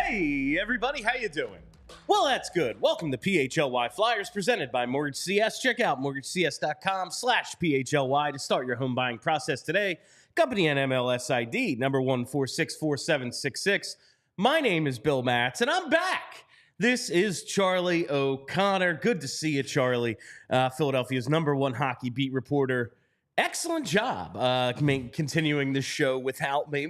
Hey, everybody, how you doing? Well, that's good. Welcome to PHLY Flyers, presented by Mortgage CS. Check out mortgagecs.com/PHLY to start your home buying process today. Company NMLS ID, number 1464766. My name is Bill Matz, and I'm back. This is Charlie O'Connor. Good to see you, Charlie. Philadelphia's #1 hockey beat reporter. Excellent job continuing the show without me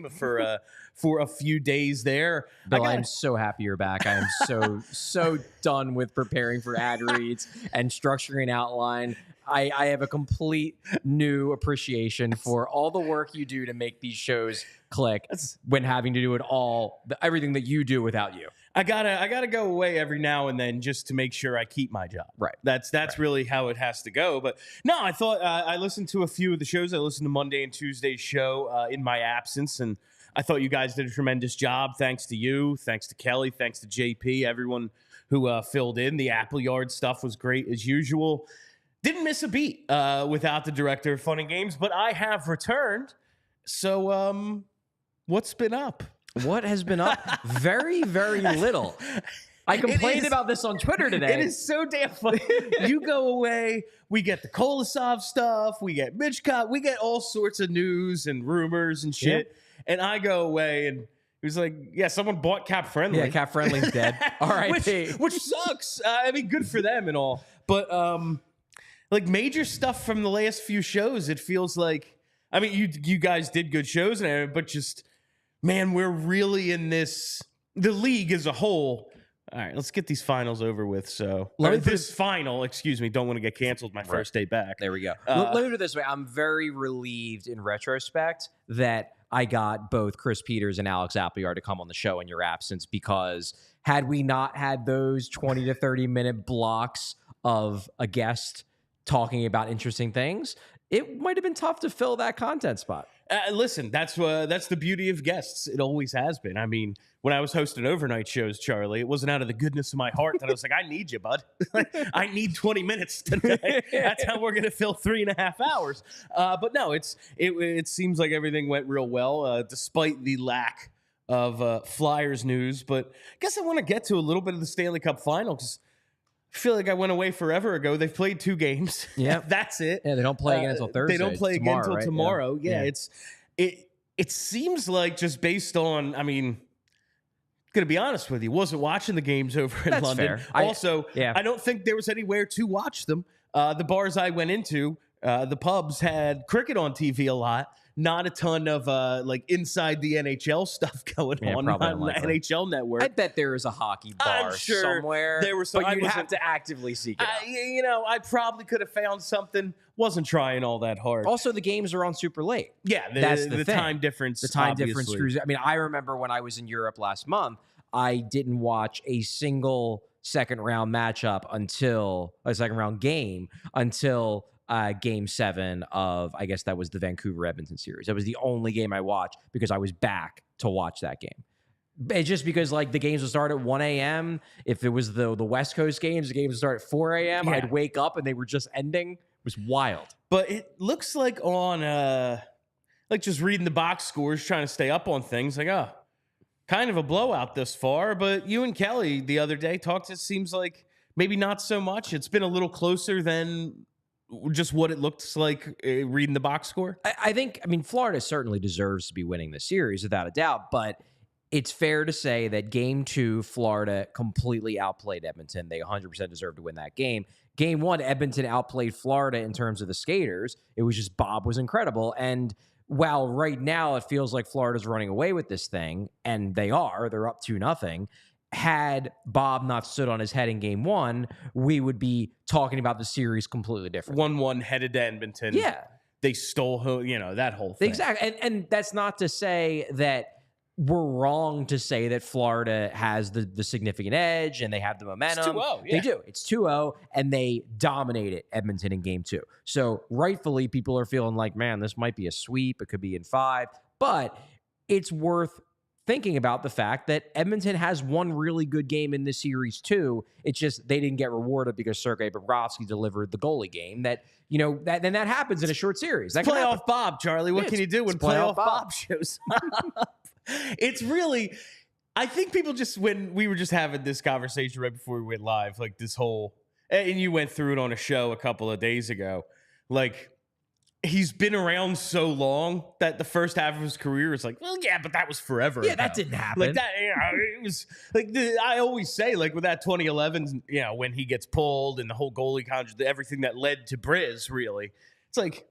for a few days there. Bill, I'm so happy you're back. I am so done with preparing for ad reads and structuring an outline. I have a complete new appreciation for all the work you do to make these shows click when having to do it all, everything that you do without you. I gotta go away every now and then just to make sure I keep my job. Right. That's right. Really how it has to go. But no, I thought I listened to a few of the shows. I listened to Monday and Tuesday's show in my absence, and I thought you guys did a tremendous job. Thanks to you, thanks to Kelly, thanks to JP, everyone who filled in. The Appleyard stuff was great as usual. Didn't miss a beat without the director of Fun and Games, but I have returned. So what's been up? What has been up? Very, very little. I complained about this on Twitter today. It is so damn funny. You go away, we get the Kolosov stuff, we get Mitchcott, we get all sorts of news and rumors and shit. Yep. And I go away and he was like, yeah, someone bought CapFriendly. Yeah, CapFriendly's dead. R.I.P. which sucks. I mean, good for them and all. But like major stuff from the last few shows, it feels like, I mean, you guys did good shows and everything, but just, man, we're really in this, the league as a whole. All right, let's get these finals over with. So this final, excuse me, don't want to get canceled my first day back. There we go. Let me put it this way. I'm very relieved in retrospect that I got both Chris Peters and Alex Appleyard to come on the show in your absence, because had we not had those 20 to 30 minute blocks of a guest talking about interesting things, it might have been tough to fill that content spot. Listen, that's the beauty of guests. It always has been. I mean, when I was hosting overnight shows, Charlie, it wasn't out of the goodness of my heart that I was like, I need you, bud. I need 20 minutes today. That's how we're going to fill 3.5 hours. But no, it seems like everything went real well, despite the lack of Flyers news. But I guess I want to get to a little bit of the Stanley Cup Final, because I feel like I went away forever ago. They've played 2 games. Yeah, that's it. Yeah, they don't play again until Thursday. They don't play again until tomorrow. Yeah. It seems like, just based on, I mean, going to be honest with you, wasn't watching the games over in London. Fair. I don't think there was anywhere to watch them. The bars I went into, the pubs had cricket on TV a lot. Not a ton of like inside the NHL stuff going on the NHL network. I bet there is a hockey bar somewhere. There was some, but you'd have to actively seek it out. I probably could have found something. Wasn't trying all that hard. Also, the games are on super late. Yeah, that's the time difference. The time difference screws. I mean, I remember when I was in Europe last month, I didn't watch a single second round matchup until a second round game until Game 7 of, I guess that was the Vancouver-Edmonton series. That was the only game I watched because I was back to watch that game. It's just because, like, the games would start at 1 a.m. If it was the West Coast games, the games would start at 4 a.m. Yeah. I'd wake up and they were just ending. It was wild. But it looks like on, like, just reading the box scores, trying to stay up on things, like, kind of a blowout this far. But you and Kelly the other day talked, it seems like maybe not so much. It's been a little closer than just what it looks like reading the box score. I think, Florida certainly deserves to be winning the series without a doubt, but it's fair to say that Game 2, Florida completely outplayed Edmonton. They 100% deserved to win that game. Game 1, Edmonton outplayed Florida in terms of the skaters. It was just Bob was incredible. And while right now it feels like Florida's running away with this thing, and they're up 2-0, had Bob not stood on his head in Game 1, we would be talking about the series completely different. 1-1 headed to Edmonton. Yeah. They stole, that whole thing. Exactly. And that's not to say that we're wrong to say that Florida has the significant edge and they have the momentum. It's 2-0. Yeah. They do. It's 2-0, and they dominated Edmonton in Game 2. So rightfully, people are feeling like, man, this might be a sweep. It could be in 5. But it's worth thinking about the fact that Edmonton has one really good game in this series too. It's just they didn't get rewarded because Sergei Bobrovsky delivered the goalie game. That that happens in a short series. That playoff Bob, Charlie. What can you do when playoff Bob shows up? It's really, I think people just, when we were just having this conversation right before we went live, like this whole, and you went through it on a show a couple of days ago, like he's been around so long that the first half of his career is like, well, yeah, but that was forever ago. that didn't happen. Like that, it was like I always say, like with that 2011, when he gets pulled and the whole goalie contract, everything that led to Briz, really, it's like,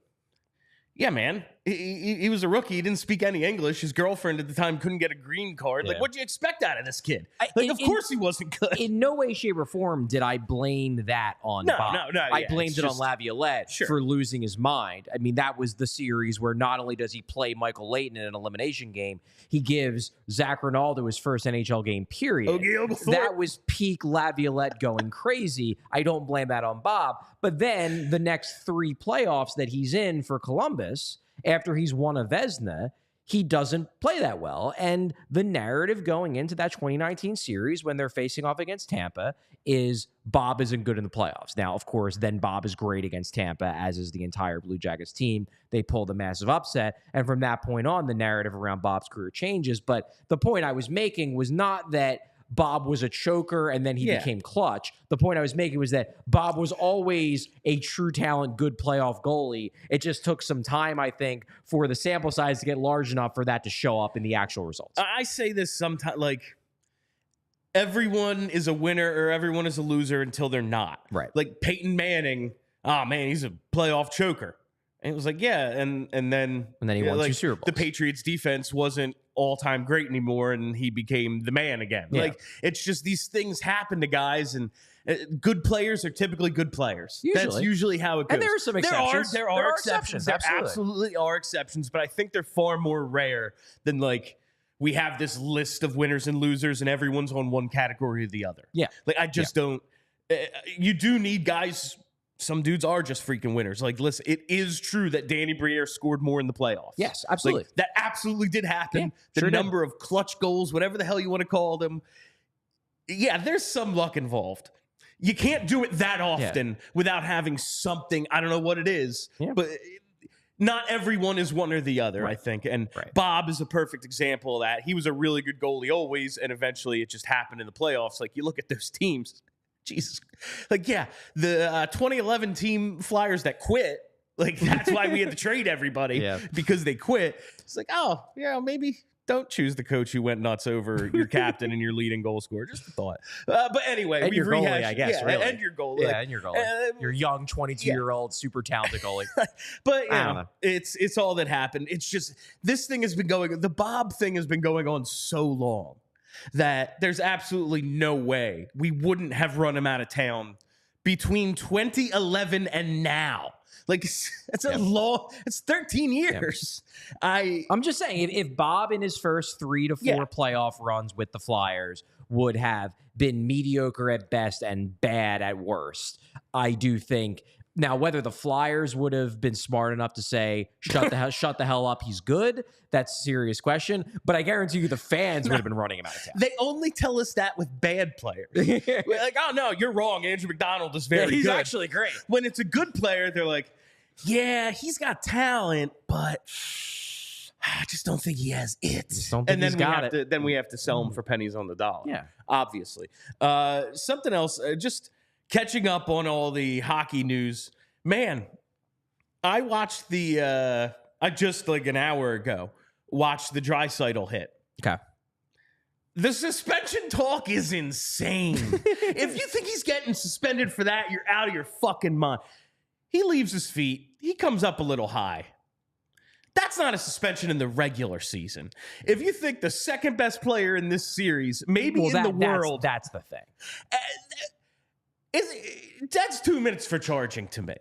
yeah, man, he was a rookie. He didn't speak any English. His girlfriend at the time couldn't get a green card. Like, what'd you expect out of this kid? Of course he wasn't good. In no way, shape, or form did I blame that on Bob. No. I blamed it on Laviolette for losing his mind. I mean, that was the series where not only does he play Michael Leighton in an elimination game, he gives Zach Ronaldo his first NHL game, period. That was peak Laviolette going crazy. I don't blame that on Bob. But then the next 3 playoffs that he's in for Columbus, after he's won a Vezina, he doesn't play that well. And the narrative going into that 2019 series when they're facing off against Tampa is Bob isn't good in the playoffs. Now, of course, then Bob is great against Tampa, as is the entire Blue Jackets team. They pulled a massive upset. And from that point on, the narrative around Bob's career changes. But the point I was making was not that Bob was a choker and then he became clutch. The point I was making was that Bob was always a true talent, good playoff goalie. It just took some time, I think, for the sample size to get large enough for that to show up in the actual results. I say this sometimes, like, everyone is a winner or everyone is a loser until they're not. Right. Like Peyton Manning, oh man, he's a playoff choker. And it was like, yeah, and then he won 2 Super Bowls. The Patriots defense wasn't all-time great anymore, and he became the man again. Yeah. Like, it's just these things happen to guys, and good players are typically good players. That's usually how it goes. And there are some exceptions. There are exceptions. There Absolutely. absolutely are exceptions, but I think they're far more rare than, like, we have this list of winners and losers, and everyone's on one category or the other. Yeah. Like, I just don't. You do need guys. Some dudes are just freaking winners. Like, listen, it is true that Danny Briere scored more in the playoffs. Yes, absolutely. Like, that absolutely did happen. Yeah, the number of clutch goals, whatever the hell you want to call them. Yeah, there's some luck involved. You can't do it that often without having something. I don't know what it is, but not everyone is one or the other, I think. And Bob is a perfect example of that. He was a really good goalie always, and eventually it just happened in the playoffs. Like, you look at those teams. Jesus. Like, yeah, the 2011 team Flyers that quit, like, that's why we had to trade everybody because they quit. It's like, oh, yeah, maybe don't choose the coach who went nuts over your captain and your leading goal scorer. Just a thought. But anyway, and we've your goalie, I guess, really. And your goalie. Yeah, and your goalie. Your young 22-year-old, super talented goalie. But, you know, it's all that happened. It's just, this thing has been the Bob thing has been going on so long that there's absolutely no way we wouldn't have run him out of town between 2011 and now. Like, it's a long, it's 13 years. I'm just saying, if Bob in his first 3 to 4 playoff runs with the Flyers would have been mediocre at best and bad at worst, I do think. Now, whether the Flyers would have been smart enough to say, shut the hell up, he's good, that's a serious question. But I guarantee you the fans would have been running him out of town. They only tell us that with bad players. Like, oh, no, you're wrong. Andrew McDonald is very good. He's actually great. When it's a good player, they're like, yeah, he's got talent, but I just don't think he has it. And then then we have to sell him for pennies on the dollar. Yeah. Obviously. Something else, just catching up on all the hockey news. Man, I watched I just like an hour ago watched the Draisaitl hit. Okay. The suspension talk is insane. If you think he's getting suspended for that, you're out of your fucking mind. He leaves his feet. He comes up a little high. That's not a suspension in the regular season. If you think the second best player in this series, maybe in the world, that's the thing. That's 2 minutes for charging to me.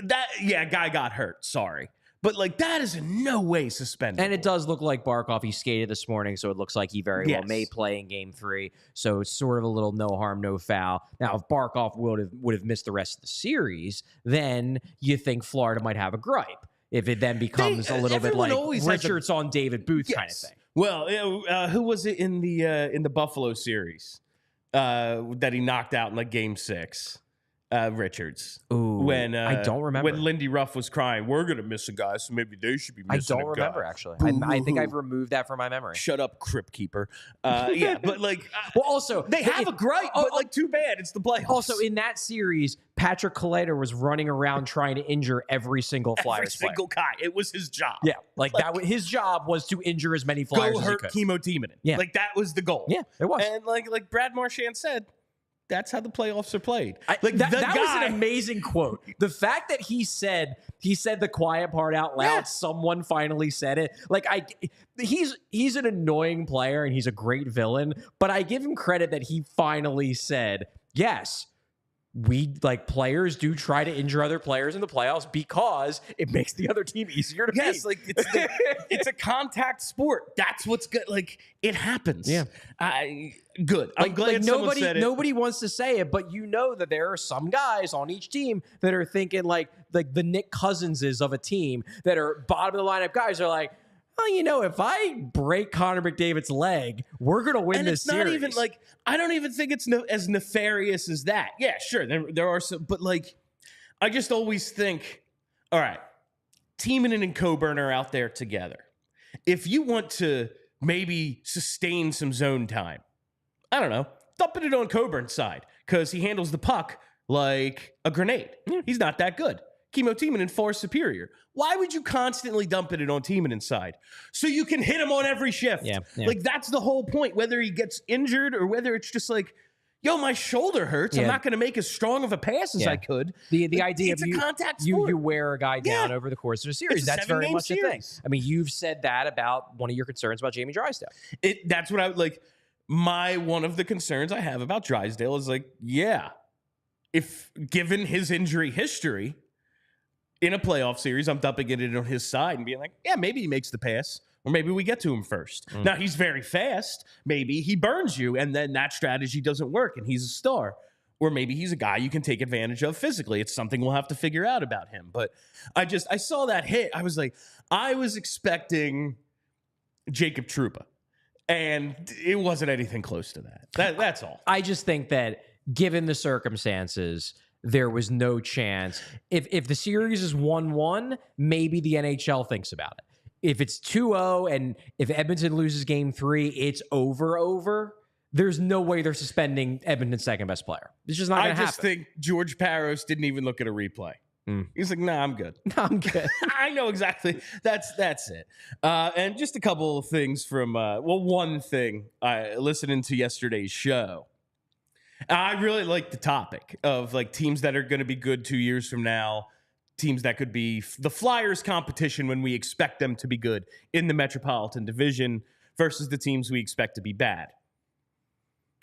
Guy got hurt. Sorry. But, like, that is in no way suspended. And it does look like Barkov, he skated this morning, so it looks like he very well may play in Game 3. So it's sort of a little no harm, no foul. Now, if Barkov would have missed the rest of the series, then you think Florida might have a gripe. If it then becomes a little bit like Richards on David Booth kind of thing. Well, who was it in the Buffalo series that he knocked out in, like, Game 6? Richards. Ooh, When I don't remember. when Lindy Ruff was crying, we're gonna miss a guy, so maybe they should be missing a guy. I don't remember, actually. I think I've removed that from my memory. Shut up, Crypt Keeper. Yeah, but like, well, also they have a gripe, but like, too bad it's the playoffs. Also, in that series, Patrick Kaleta was running around trying to injure every single Flyers player. Every single guy. It was his job. Yeah, like that. His job was to injure as many Flyers go as he hurt could. Chemo Timonen. Yeah, like that was the goal. Yeah, it was. And like Brad Marchand said, that's how the playoffs are played. That was an amazing quote. The fact that he said the quiet part out loud. Yeah. Someone finally said it. Like he's an annoying player and he's a great villain, but I give him credit that he finally said, yes, we like players do try to injure other players in the playoffs because it makes the other team easier to beat. Yes, like it's a contact sport. That's what's good. Like it happens. Yeah. Good. I'm glad someone said it. Nobody wants to say it, but you know that there are some guys on each team that are thinking like the Nick Cousinses of a team that are bottom of the lineup guys are like, well, you know, if I break Connor McDavid's leg, we're going to win this series. And it's not even like, I don't even think it's as nefarious as that. Yeah, sure. There are some, but like, I just always think, all right, Timonen and Coburn are out there together. If you want to maybe sustain some zone time, I don't know, dumping it on Coburn's side because he handles the puck like a grenade. Yeah. He's not that good. Chemo Timonen far superior. Why would you constantly dump it on Timonen's side? So you can hit him on every shift. Yeah. Like that's the whole point, whether he gets injured or whether it's just like, yo, my shoulder hurts. Yeah. I'm not going to make as strong of a pass as I could. The idea it's of a contact sport. You wear a guy down over the course of a series. That's very much a thing. I mean, you've said that about one of your concerns about Jamie Drysdale. That's what I would like. One of the concerns I have about Drysdale is like, yeah, if given his injury history in a playoff series, I'm dumping it on his side and being like, yeah, maybe he makes the pass. Or maybe we get to him first. Now, he's very fast. Maybe he burns you, and then that strategy doesn't work, and he's a star. Or maybe he's a guy you can take advantage of physically. It's something we'll have to figure out about him. But I saw that hit. I was like, I was expecting Jacob Trouba, and it wasn't anything close to that. That's all. I just think that given the circumstances, there was no chance. If the series is 1-1, maybe the NHL thinks about it. If it's 2-0 and if Edmonton loses game 3, it's over. There's no way they're suspending Edmonton's second best player. It's just not going to happen. I just think George Parros didn't even look at a replay. He's like, nah, I'm good. I'm good. I know exactly. That's it. And just a couple of things from, one thing listening to yesterday's show. I really like the topic of like teams that are going to be good 2 years from now. Teams that could be the Flyers competition when we expect them to be good in the Metropolitan Division versus the teams we expect to be bad.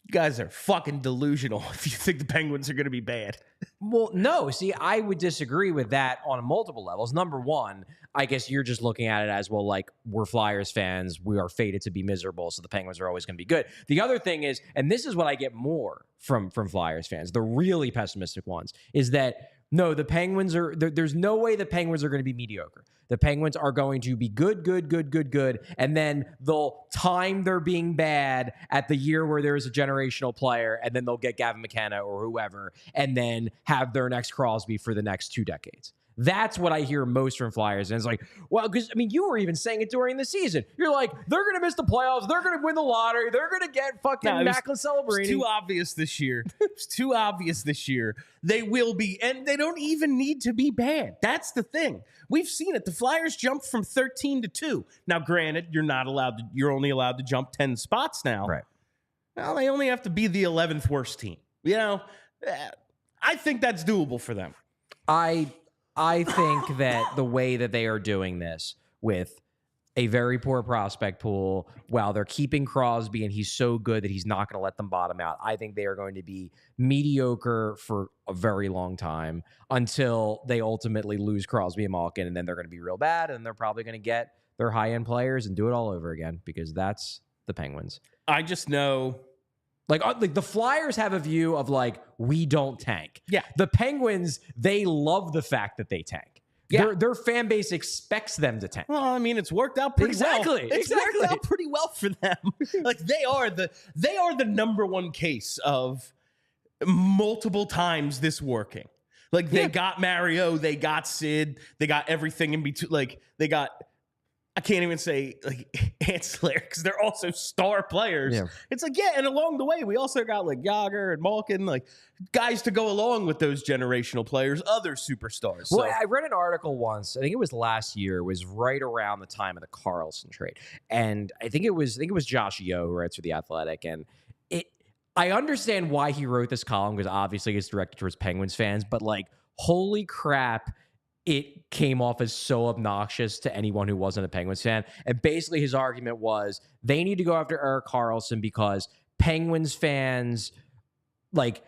You guys are fucking delusional if you think the Penguins are going to be bad. Well, no. See, I would disagree with that on multiple levels. Number one, I guess you're just looking at it as, well, like, we're Flyers fans. We are fated to be miserable, so the Penguins are always going to be good. The other thing is, and this is what I get more from Flyers fans, the really pessimistic ones, is that no, the Penguins are, there's no way the Penguins are going to be mediocre. The Penguins are going to be good, and then they'll time their being bad at the year where there's a generational player, and then they'll get Gavin McKenna or whoever, and then have their next Crosby for the next 2 decades. That's what I hear most from Flyers. And it's like, well, because, I mean, you were even saying it during the season. You're like, they're going to miss the playoffs. They're going to win the lottery. They're going to get fucking Macklin celebrating. It's too obvious this year. It's too obvious this year. They will be, and they don't even need to be bad. That's the thing. We've seen it. The Flyers jumped from 13 to 2. Now, granted, you're only allowed to jump 10 spots now. Right. Well, they only have to be the 11th worst team. You know, I think that's doable for them. I think that the way that they are doing this with a very poor prospect pool, while they're keeping Crosby and he's so good that he's not going to let them bottom out, I think they are going to be mediocre for a very long time until they ultimately lose Crosby and Malkin, and then they're going to be real bad, and they're probably going to get their high-end players and do it all over again because that's the Penguins. I just know... Like the Flyers have a view of like, we don't tank. Yeah. The Penguins, they love the fact that they tank. Yeah. Their fan base expects them to tank. Well, I mean, it's worked out pretty well. It's worked out pretty well for them. Like they are the number one case of multiple times this working. Like they got Mario, they got Sid, they got everything in between. Like they got, I can't even say like ancillary because they're also star players. Yeah. It's like, yeah, and along the way, we also got like Yager and Malkin, like guys to go along with those generational players, other superstars. Well, I read an article once, I think it was last year, it was right around the time of the Karlsson trade. And I think it was Josh Yeo who writes for The Athletic. And I understand why he wrote this column because obviously it's directed towards Penguins fans, but like, holy crap, it came off as so obnoxious to anyone who wasn't a Penguins fan. And basically his argument was they need to go after Erik Karlsson because Penguins fans, like,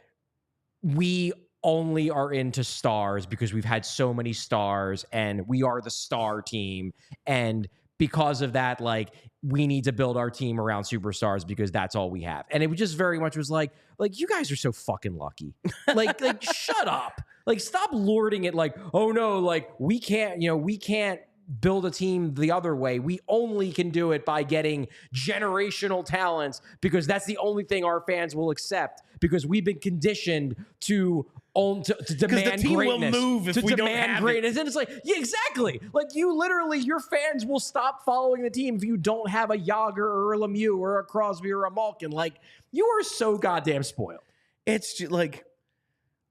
we only are into stars because we've had so many stars and we are the star team. And because of that, like, we need to build our team around superstars because that's all we have. And it just very much was like you guys are so fucking lucky. Like shut up. Like, stop lording it like, oh no, like we can't build a team the other way. We only can do it by getting generational talents because that's the only thing our fans will accept because we've been conditioned to demand the team greatness. Will move if to we demand don't have greatness. it. And it's like, yeah, exactly. Like your fans will stop following the team if you don't have a Yager or a Lemieux or a Crosby or a Malkin. Like, you are so goddamn spoiled. It's just like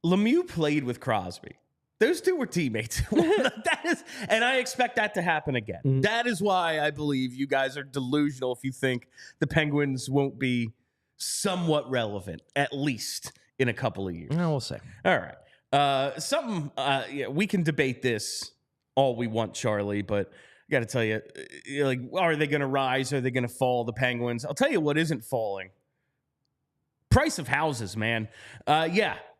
Lemieux played with Crosby. Those two were teammates. And I expect that to happen again. Mm-hmm. That is why I believe you guys are delusional if you think the Penguins won't be somewhat relevant, at least in a couple of years. No, we'll see. All right. We can debate this all we want, Charlie, but I got to tell you, like, are they going to rise? Are they going to fall, the Penguins? I'll tell you what isn't falling. Price of houses, man.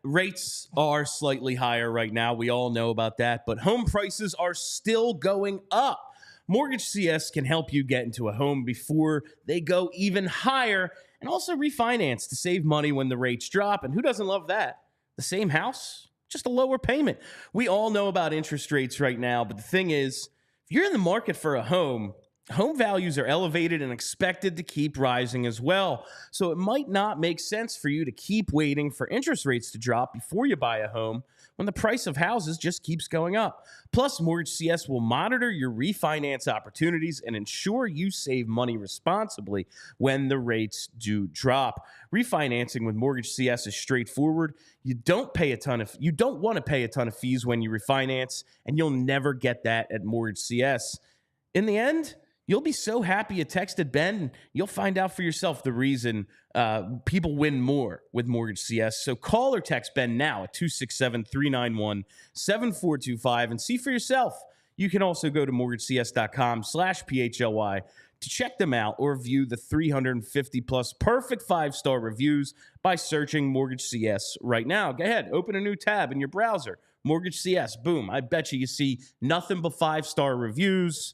Rates are slightly higher right now. We all know about that, but home prices are still going up. Mortgage CS can help you get into a home before they go even higher and also refinance to save money when the rates drop. And who doesn't love that? The same house, just a lower payment. We all know about interest rates right now, but the thing is, if you're in the market for a home values are elevated and expected to keep rising as well. So it might not make sense for you to keep waiting for interest rates to drop before you buy a home when the price of houses just keeps going up. Plus, Mortgage CS will monitor your refinance opportunities and ensure you save money responsibly when the rates do drop. Refinancing with Mortgage CS is straightforward. You don't want to pay a ton of fees when you refinance, and you'll never get that at Mortgage CS. In the end, you'll be so happy you texted Ben. You'll find out for yourself the reason people win more with Mortgage CS. So call or text Ben now at 267-391-7425 and see for yourself. You can also go to mortgagecs.com/PHLY to check them out or view the 350-plus perfect 5-star reviews by searching Mortgage CS right now. Go ahead, open a new tab in your browser. Mortgage CS, boom. I bet you see nothing but 5-star reviews.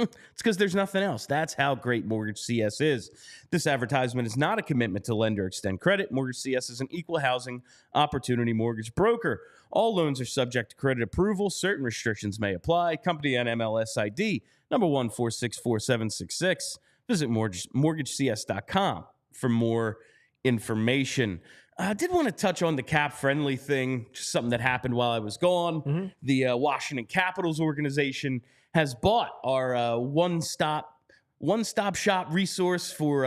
It's because there's nothing else. That's how great Mortgage CS is. This advertisement is not a commitment to lend or extend credit. Mortgage CS is an equal housing opportunity mortgage broker. All loans are subject to credit approval. Certain restrictions may apply. Company on MLS ID number 1464766. Visit mortgagecs.com for more information. I did want to touch on the CapFriendly thing, just something that happened while I was gone. Mm-hmm. The Washington Capitals organization has bought our one-stop shop resource for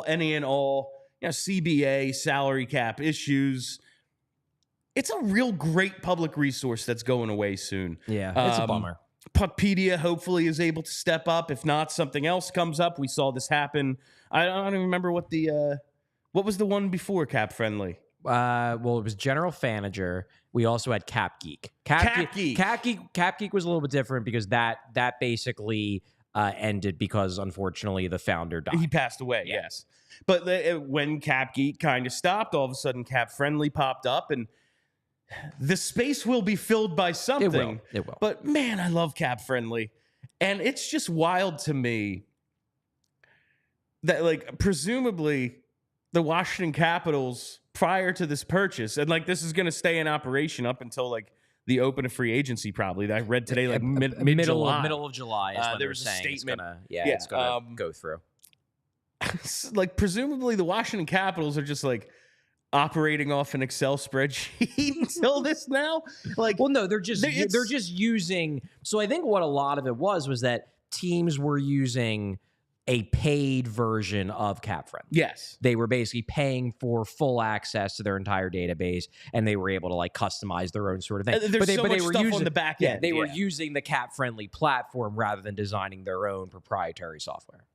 any and all CBA salary cap issues. It's a real great public resource that's going away soon. Yeah, it's a bummer. Puckpedia hopefully is able to step up. If not, something else comes up. We saw this happen. I don't even remember what was the one before CapFriendly. Well, it was General Fanager. We also had Cap Geek. Cap Geek was a little bit different because that basically ended because unfortunately the founder died. He passed away. Yeah. Yes, but when Cap Geek kind of stopped, all of a sudden CapFriendly popped up, and the space will be filled by something. It will. But man, I love CapFriendly, and it's just wild to me that, like, presumably the Washington Capitals, prior to this purchase, and like this is going to stay in operation up until like the open of free agency, probably. I read today, like mid-July. Middle of July is when there was a statement. It's going to go through. Like, presumably the Washington Capitals are just like, operating off an Excel spreadsheet until this now. Like, well, no, they're just using. So I think what a lot of it was that teams were using a paid version of CapFriendly. Yes. They were basically paying for full access to their entire database, and they were able to like customize their own sort of thing. There's they so were much stuff using on the back end. They were using the CapFriendly platform rather than designing their own proprietary software.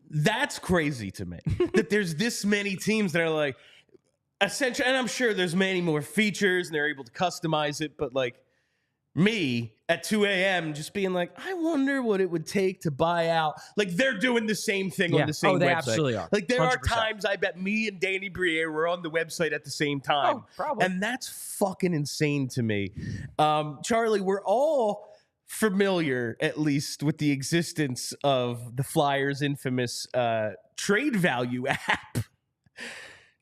That's crazy to me that there's this many teams that are like, essentially, and I'm sure there's many more features and they're able to customize it, but like me at 2 a.m. just being like, I wonder what it would take to buy out. Like they're doing the same thing on the same website. They absolutely are. Like there 100%. are times I bet me and Danny Briere were on the website at the same time. Oh, probably. And that's fucking insane to me. Charlie, we're all familiar, at least, with the existence of the Flyers' infamous trade value app.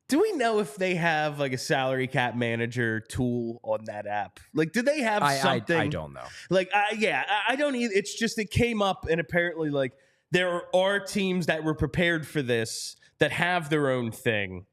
Do we know if they have like a salary cap manager tool on that app? Like, do they have something? I don't know. Like, I don't either. It's just, it came up and apparently like there are teams that were prepared for this that have their own thing.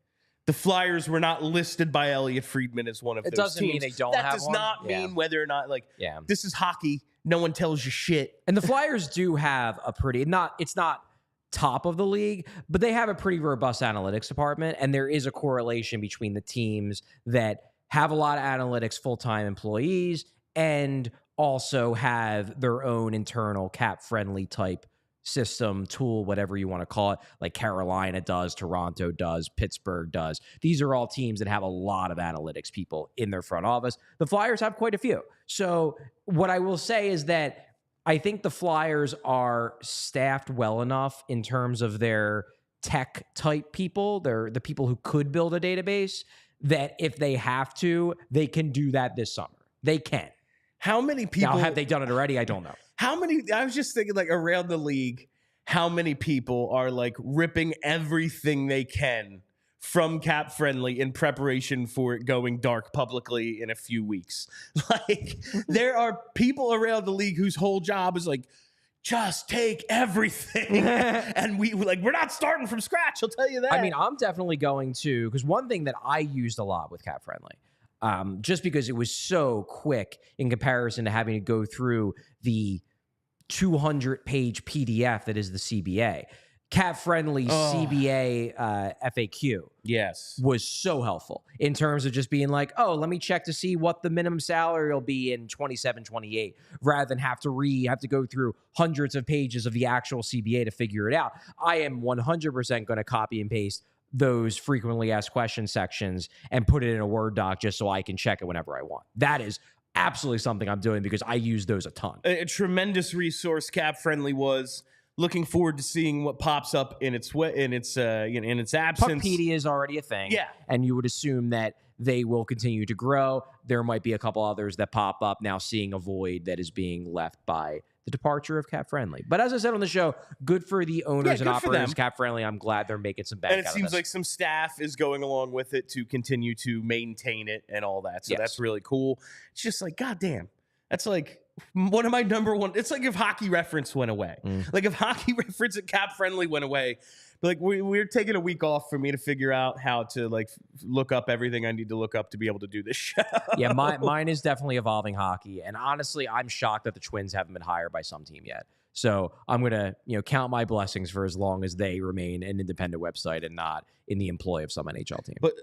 The Flyers were not listed by Elliot Friedman as one of those teams. It doesn't mean they don't have one. That does not mean whether or not, like, this is hockey. No one tells you shit. And the Flyers do have a pretty, it's not top of the league, but they have a pretty robust analytics department. And there is a correlation between the teams that have a lot of analytics full-time employees and also have their own internal cap-friendly type system, tool, whatever you want to call it, like Carolina does, Toronto does, Pittsburgh does. These are all teams that have a lot of analytics people in their front office. The Flyers have quite a few. So what I will say is that I think the Flyers are staffed well enough in terms of their tech type people. They're the people who could build a database, that if they have to, they can do that this summer. They can. How many people now, have they done it already? I don't know. How many? I was just thinking, like, around the league, how many people are like ripping everything they can from CapFriendly in preparation for it going dark publicly in a few weeks? Like, there are people around the league whose whole job is like, just take everything. And we're not starting from scratch, I'll tell you that. I mean, I'm definitely going to, because one thing that I used a lot with CapFriendly, just because it was so quick in comparison to having to go through the 200-page PDF that is the CBA. CapFriendly CBA FAQ was so helpful in terms of just being like, oh, let me check to see what the minimum salary will be in 27, 28, rather than have to go through hundreds of pages of the actual CBA to figure it out. I am 100% going to copy and paste those frequently asked questions sections and put it in a Word doc just so I can check it whenever I want. That is absolutely something I'm doing because I use those a ton. A tremendous resource CapFriendly was. Looking forward to seeing what pops up in its absence. Puckpedia is already a thing. Yeah. And you would assume that they will continue to grow. There might be a couple others that pop up now, seeing a void that is being left by the departure of CapFriendly. But as I said on the show, good for the owners and operators of CapFriendly. I'm glad they're making some bank out of this. And it seems like some staff is going along with it to continue to maintain it and all that. So that's really cool. It's just like, goddamn, that's like one of my number one. It's like if Hockey Reference went away. Like if Hockey Reference and CapFriendly went away, like we're taking a week off for me to figure out how to like look up everything I need to look up to be able to do this show. Yeah, mine is definitely evolving hockey. And honestly, I'm shocked that the Twins haven't been hired by some team yet. So I'm going to, count my blessings for as long as they remain an independent website and not in the employ of some NHL team. But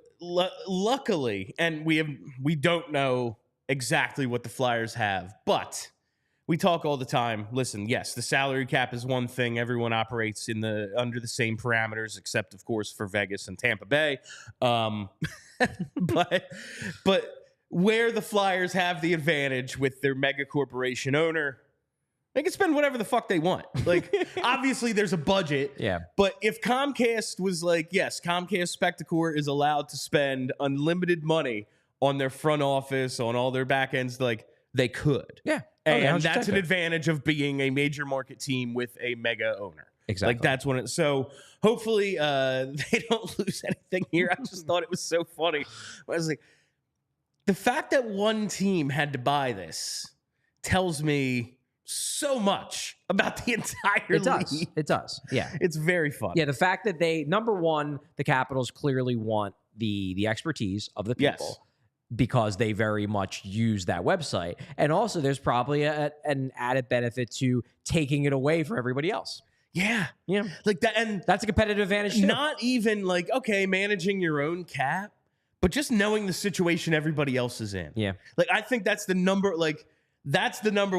luckily, and we don't know exactly what the Flyers have, but we talk all the time. Listen, yes, the salary cap is one thing. Everyone operates under the same parameters, except of course for Vegas and Tampa Bay. But where the Flyers have the advantage with their mega corporation owner, they can spend whatever the fuck they want. Like, obviously there's a budget. Yeah. But if Comcast was like, yes, Comcast Spectacor is allowed to spend unlimited money on their front office, on all their back ends, like they could. Yeah. And that's an advantage of being a major market team with a mega owner. Exactly. Like that's when so hopefully they don't lose anything here. I just thought it was so funny. I was like, the fact that one team had to buy this tells me so much about the entire league. It does. Yeah. It's very fun. Yeah. The fact that number one, the Capitals clearly want the expertise of the people. Yes. Because they very much use that website. And also there's probably an added benefit to taking it away from everybody else. Yeah. Yeah. Like that. And that's a competitive advantage too. Not even like, okay, managing your own cap, but just knowing the situation everybody else is in. Yeah. Like, I think that's the number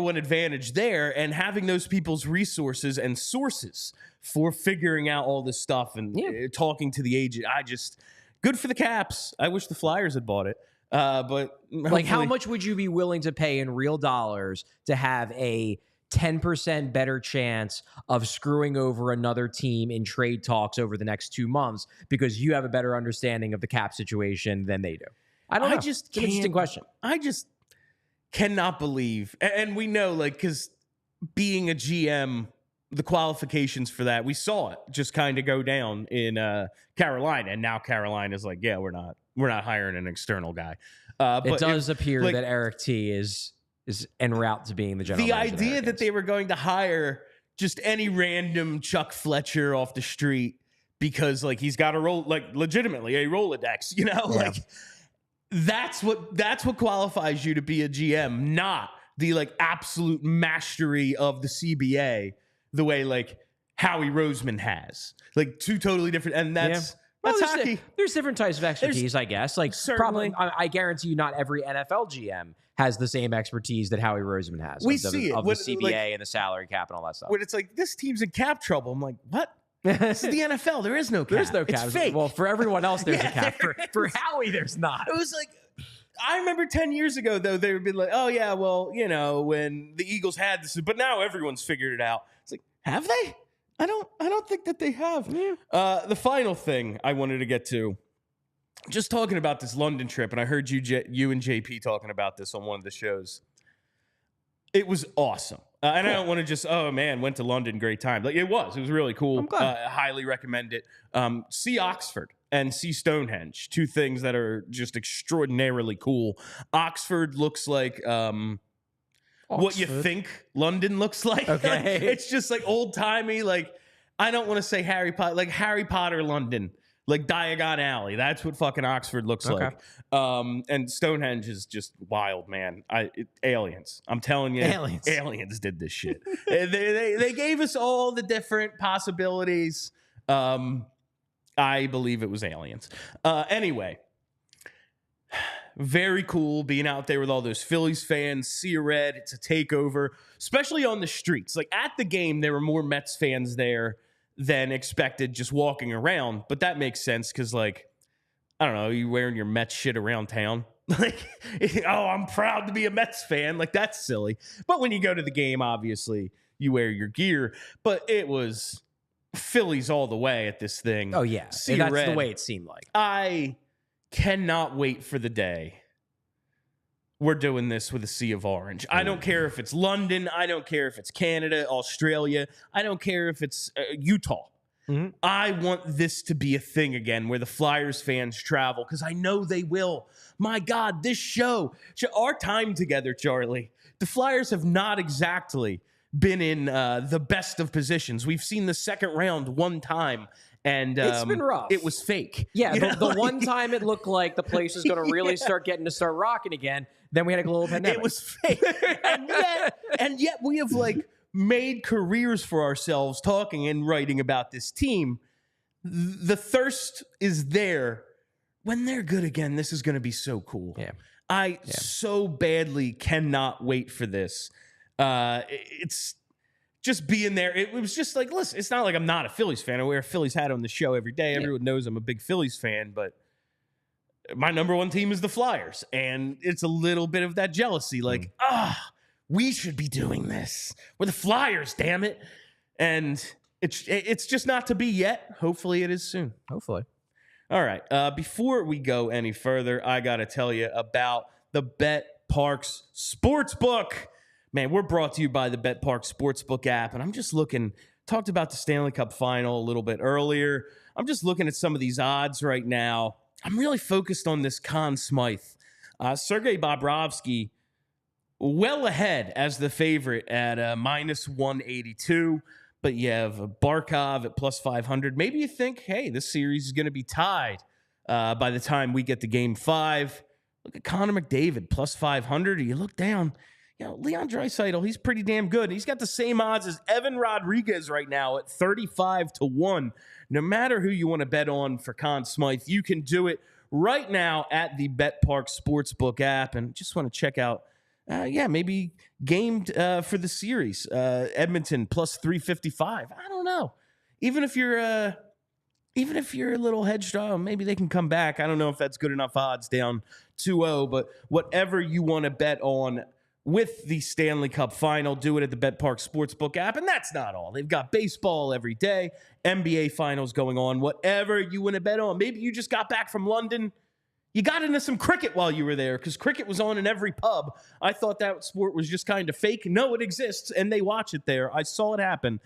one advantage there, and having those people's resources and sources for figuring out all this stuff and talking to the agent. Good for the Caps. I wish the Flyers had bought it. But like, how much would you be willing to pay in real dollars to have a 10% better chance of screwing over another team in trade talks over the next 2 months because you have a better understanding of the cap situation than they do? I don't know. It's an interesting question. I just cannot believe, and we know, like, because being a GM, the qualifications for that, we saw it just kind of go down in Carolina, and now Carolina's like, yeah, we're not hiring an external guy. But it does appear that Eric T is en route to being the general manager. The idea that they were going to hire just any random Chuck Fletcher off the street because, like, he's got a legitimately a Rolodex, like, that's what qualifies you to be a GM, not the, like, absolute mastery of the CBA the way, like, Howie Roseman has. Like, two totally different, and that's hockey. There's different types of expertise, I guess. Like, certainly, probably, I guarantee you, not every NFL GM has the same expertise that Howie Roseman has. We of the CBA, like, and the salary cap and all that stuff. When it's like, this team's in cap trouble, I'm like, what? This is the NFL. There is no cap. There's no cap. It's fake. Well, for everyone else, there's a cap. For Howie, there's not. It was like, I remember 10 years ago, though, they would be like, oh, yeah, well, when the Eagles had this, but now everyone's figured it out. It's like, have they? I don't think that they have. Yeah. The final thing I wanted to get to, just talking about this London trip, and I heard you and JP talking about this on one of the shows. It was awesome. And cool. I don't want to just, oh, man, went to London, great time. Like, it was really cool. I'm glad. Highly recommend it. See Oxford and see Stonehenge, two things that are just extraordinarily cool. Oxford looks like what you think London looks like. Okay. Like, it's just like old-timey, like, I don't want to say Harry Potter London. Like Diagon Alley. That's what fucking Oxford looks like. And Stonehenge is just wild, man. Aliens. I'm telling you. Aliens did this shit. They gave us all the different possibilities. I believe it was aliens. Anyway. Very cool being out there with all those Phillies fans. See a red. It's a takeover. Especially on the streets. Like, at the game, there were more Mets fans there than expected just walking around. But that makes sense because, like, I don't know, you wearing your Mets shit around town. Like, oh, I'm proud to be a Mets fan. Like, that's silly. But when you go to the game, obviously, you wear your gear. But it was Phillies all the way at this thing. Oh, yeah. That's the way it seemed like. I cannot wait for the day we're doing this with a sea of orange. I don't care if it's London. I don't care if it's Canada, Australia. I don't care if it's Utah. Mm-hmm. I want this to be a thing again where the Flyers fans travel because I know they will. My God, this show, our time together, Charlie, the Flyers have not exactly been in the best of positions. We've seen the second round one time. And it's been rough. It was fake. Yeah, the one time it looked like the place was going to really start rocking again, then we had a global pandemic. It was fake. and yet we have, like, made careers for ourselves talking and writing about this team. The thirst is there. When they're good again, this is going to be so cool. Yeah. I so badly cannot wait for this. It's just being there. It was just like, listen, it's not like I'm not a Phillies fan. I wear a Phillies hat on the show every day. Everyone knows I'm a big Phillies fan, but my number one team is the Flyers. And it's a little bit of that jealousy. Like, we should be doing this. We're the Flyers, damn it. And it's just not to be yet. Hopefully it is soon. Hopefully. All right. Before we go any further, I got to tell you about the Bet Parks Sportsbook. Man, we're brought to you by the Bet Parks Sportsbook app, and I'm just talked about the Stanley Cup Final a little bit earlier. I'm just looking at some of these odds right now. I'm really focused on this Conn Smythe. Sergei Bobrovsky, well ahead as the favorite at minus 182, but you have Barkov at plus 500. Maybe you think, hey, this series is going to be tied. by the time we get to Game 5. Look at Connor McDavid, plus 500. You look down, Leon Draisaitl, he's pretty damn good. He's got the same odds as Evan Rodriguez right now at 35-1. No matter who you want to bet on for Conn Smythe, you can do it right now at the BetPark Sportsbook app. And just want to check out, maybe game for the series. Edmonton plus 355. I don't know. Even if you're a little hedged, maybe they can come back. I don't know if that's good enough odds down 2-0, but whatever you want to bet on with the Stanley Cup Final, do it at the BetPark Sportsbook app. And that's not all. They've got baseball every day, NBA Finals going on, whatever you want to bet on. Maybe you just got back from London. You got into some cricket while you were there because cricket was on in every pub. I thought that sport was just kind of fake. No, it exists, and they watch it there. I saw it happen.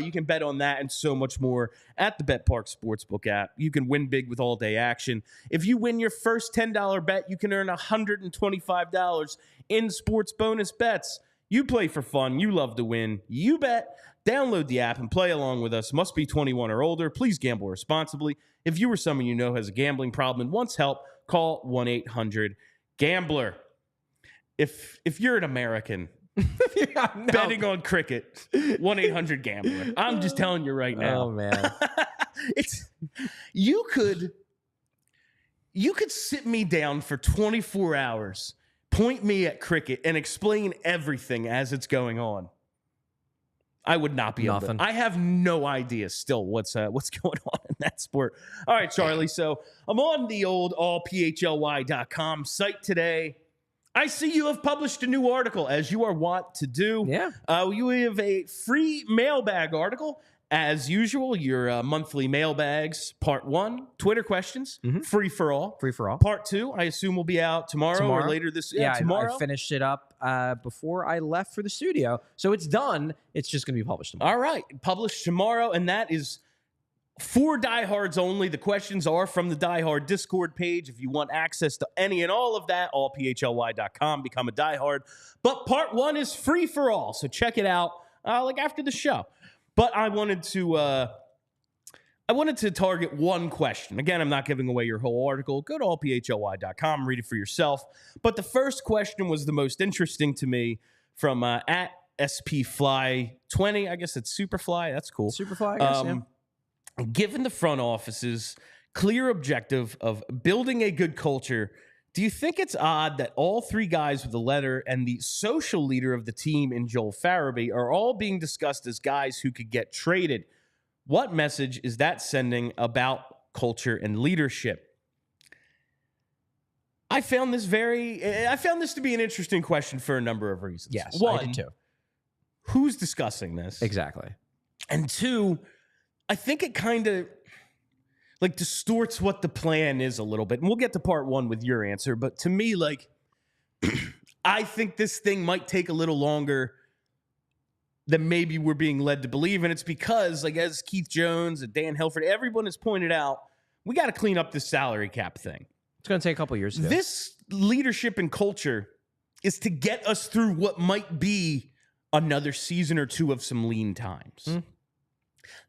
You can bet on that and so much more at the BetPark Sportsbook app. You can win big with all-day action. If you win your first $10 bet, you can earn $125 in sports bonus bets. You play for fun. You love to win. You bet. Download the app and play along with us. Must be 21 or older. Please gamble responsibly. If you or someone you know has a gambling problem and wants help, call 1-800-GAMBLER. If you're an American betting on cricket, 1-800-GAMBLER. I'm just telling you right now. Oh, man. You could sit me down for 24 hours, point me at cricket, and explain everything as it's going on. I would not be able to. I have no idea still what's going on in that sport. All right, Charlie. So I'm on the old allphly.com site today. I see you have published a new article, as you are wont to do. Yeah. You have a free mailbag article. As usual, your monthly mailbags, part 1, Twitter questions, free for all. Free for all. Part 2, I assume, will be out tomorrow. Or later this year. Yeah, tomorrow. I finished it up before I left for the studio. So it's done. It's just going to be published tomorrow. All right. Published tomorrow, and that is for diehards only. The questions are from the Diehard Discord page. If you want access to any and all of that, allphly.com, become a diehard. But part 1 is free for all. So check it out after the show. But I wanted to target one question. Again, I'm not giving away your whole article. Go to allphly.com, read it for yourself. But the first question was the most interesting to me from at SPFly20. I guess it's Superfly. That's cool. Superfly, I guess, yeah. Given the front office's clear objective of building a good culture, do you think it's odd that all 3 guys with the letter and the social leader of the team in Joel Farabee are all being discussed as guys who could get traded? What message is that sending about culture and leadership? I found this to be an interesting question for a number of reasons. Yes, one, I did too. Who's discussing this? Exactly. And 2, I think it kind of distorts what the plan is a little bit. And we'll get to part 1 with your answer. But to me, I think this thing might take a little longer than maybe we're being led to believe. And it's because, as Keith Jones and Dan Helford, everyone has pointed out, we got to clean up this salary cap thing. It's going to take a couple years to do. This leadership and culture is to get us through what might be another season or 2 of some lean times.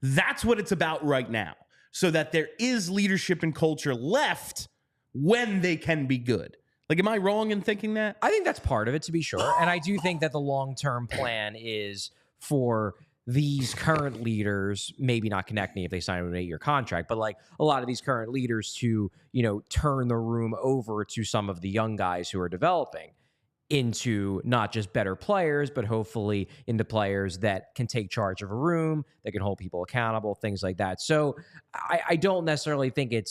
That's what it's about right now. So that there is leadership and culture left when they can be good. Am I wrong in thinking that? I think that's part of it, to be sure. And I do think that the long-term plan is for these current leaders, maybe not Konecny if they sign an 8-year contract, but a lot of these current leaders to, turn the room over to some of the young guys who are developing into not just better players, but hopefully into players that can take charge of a room, that can hold people accountable, things like that. So I don't necessarily think it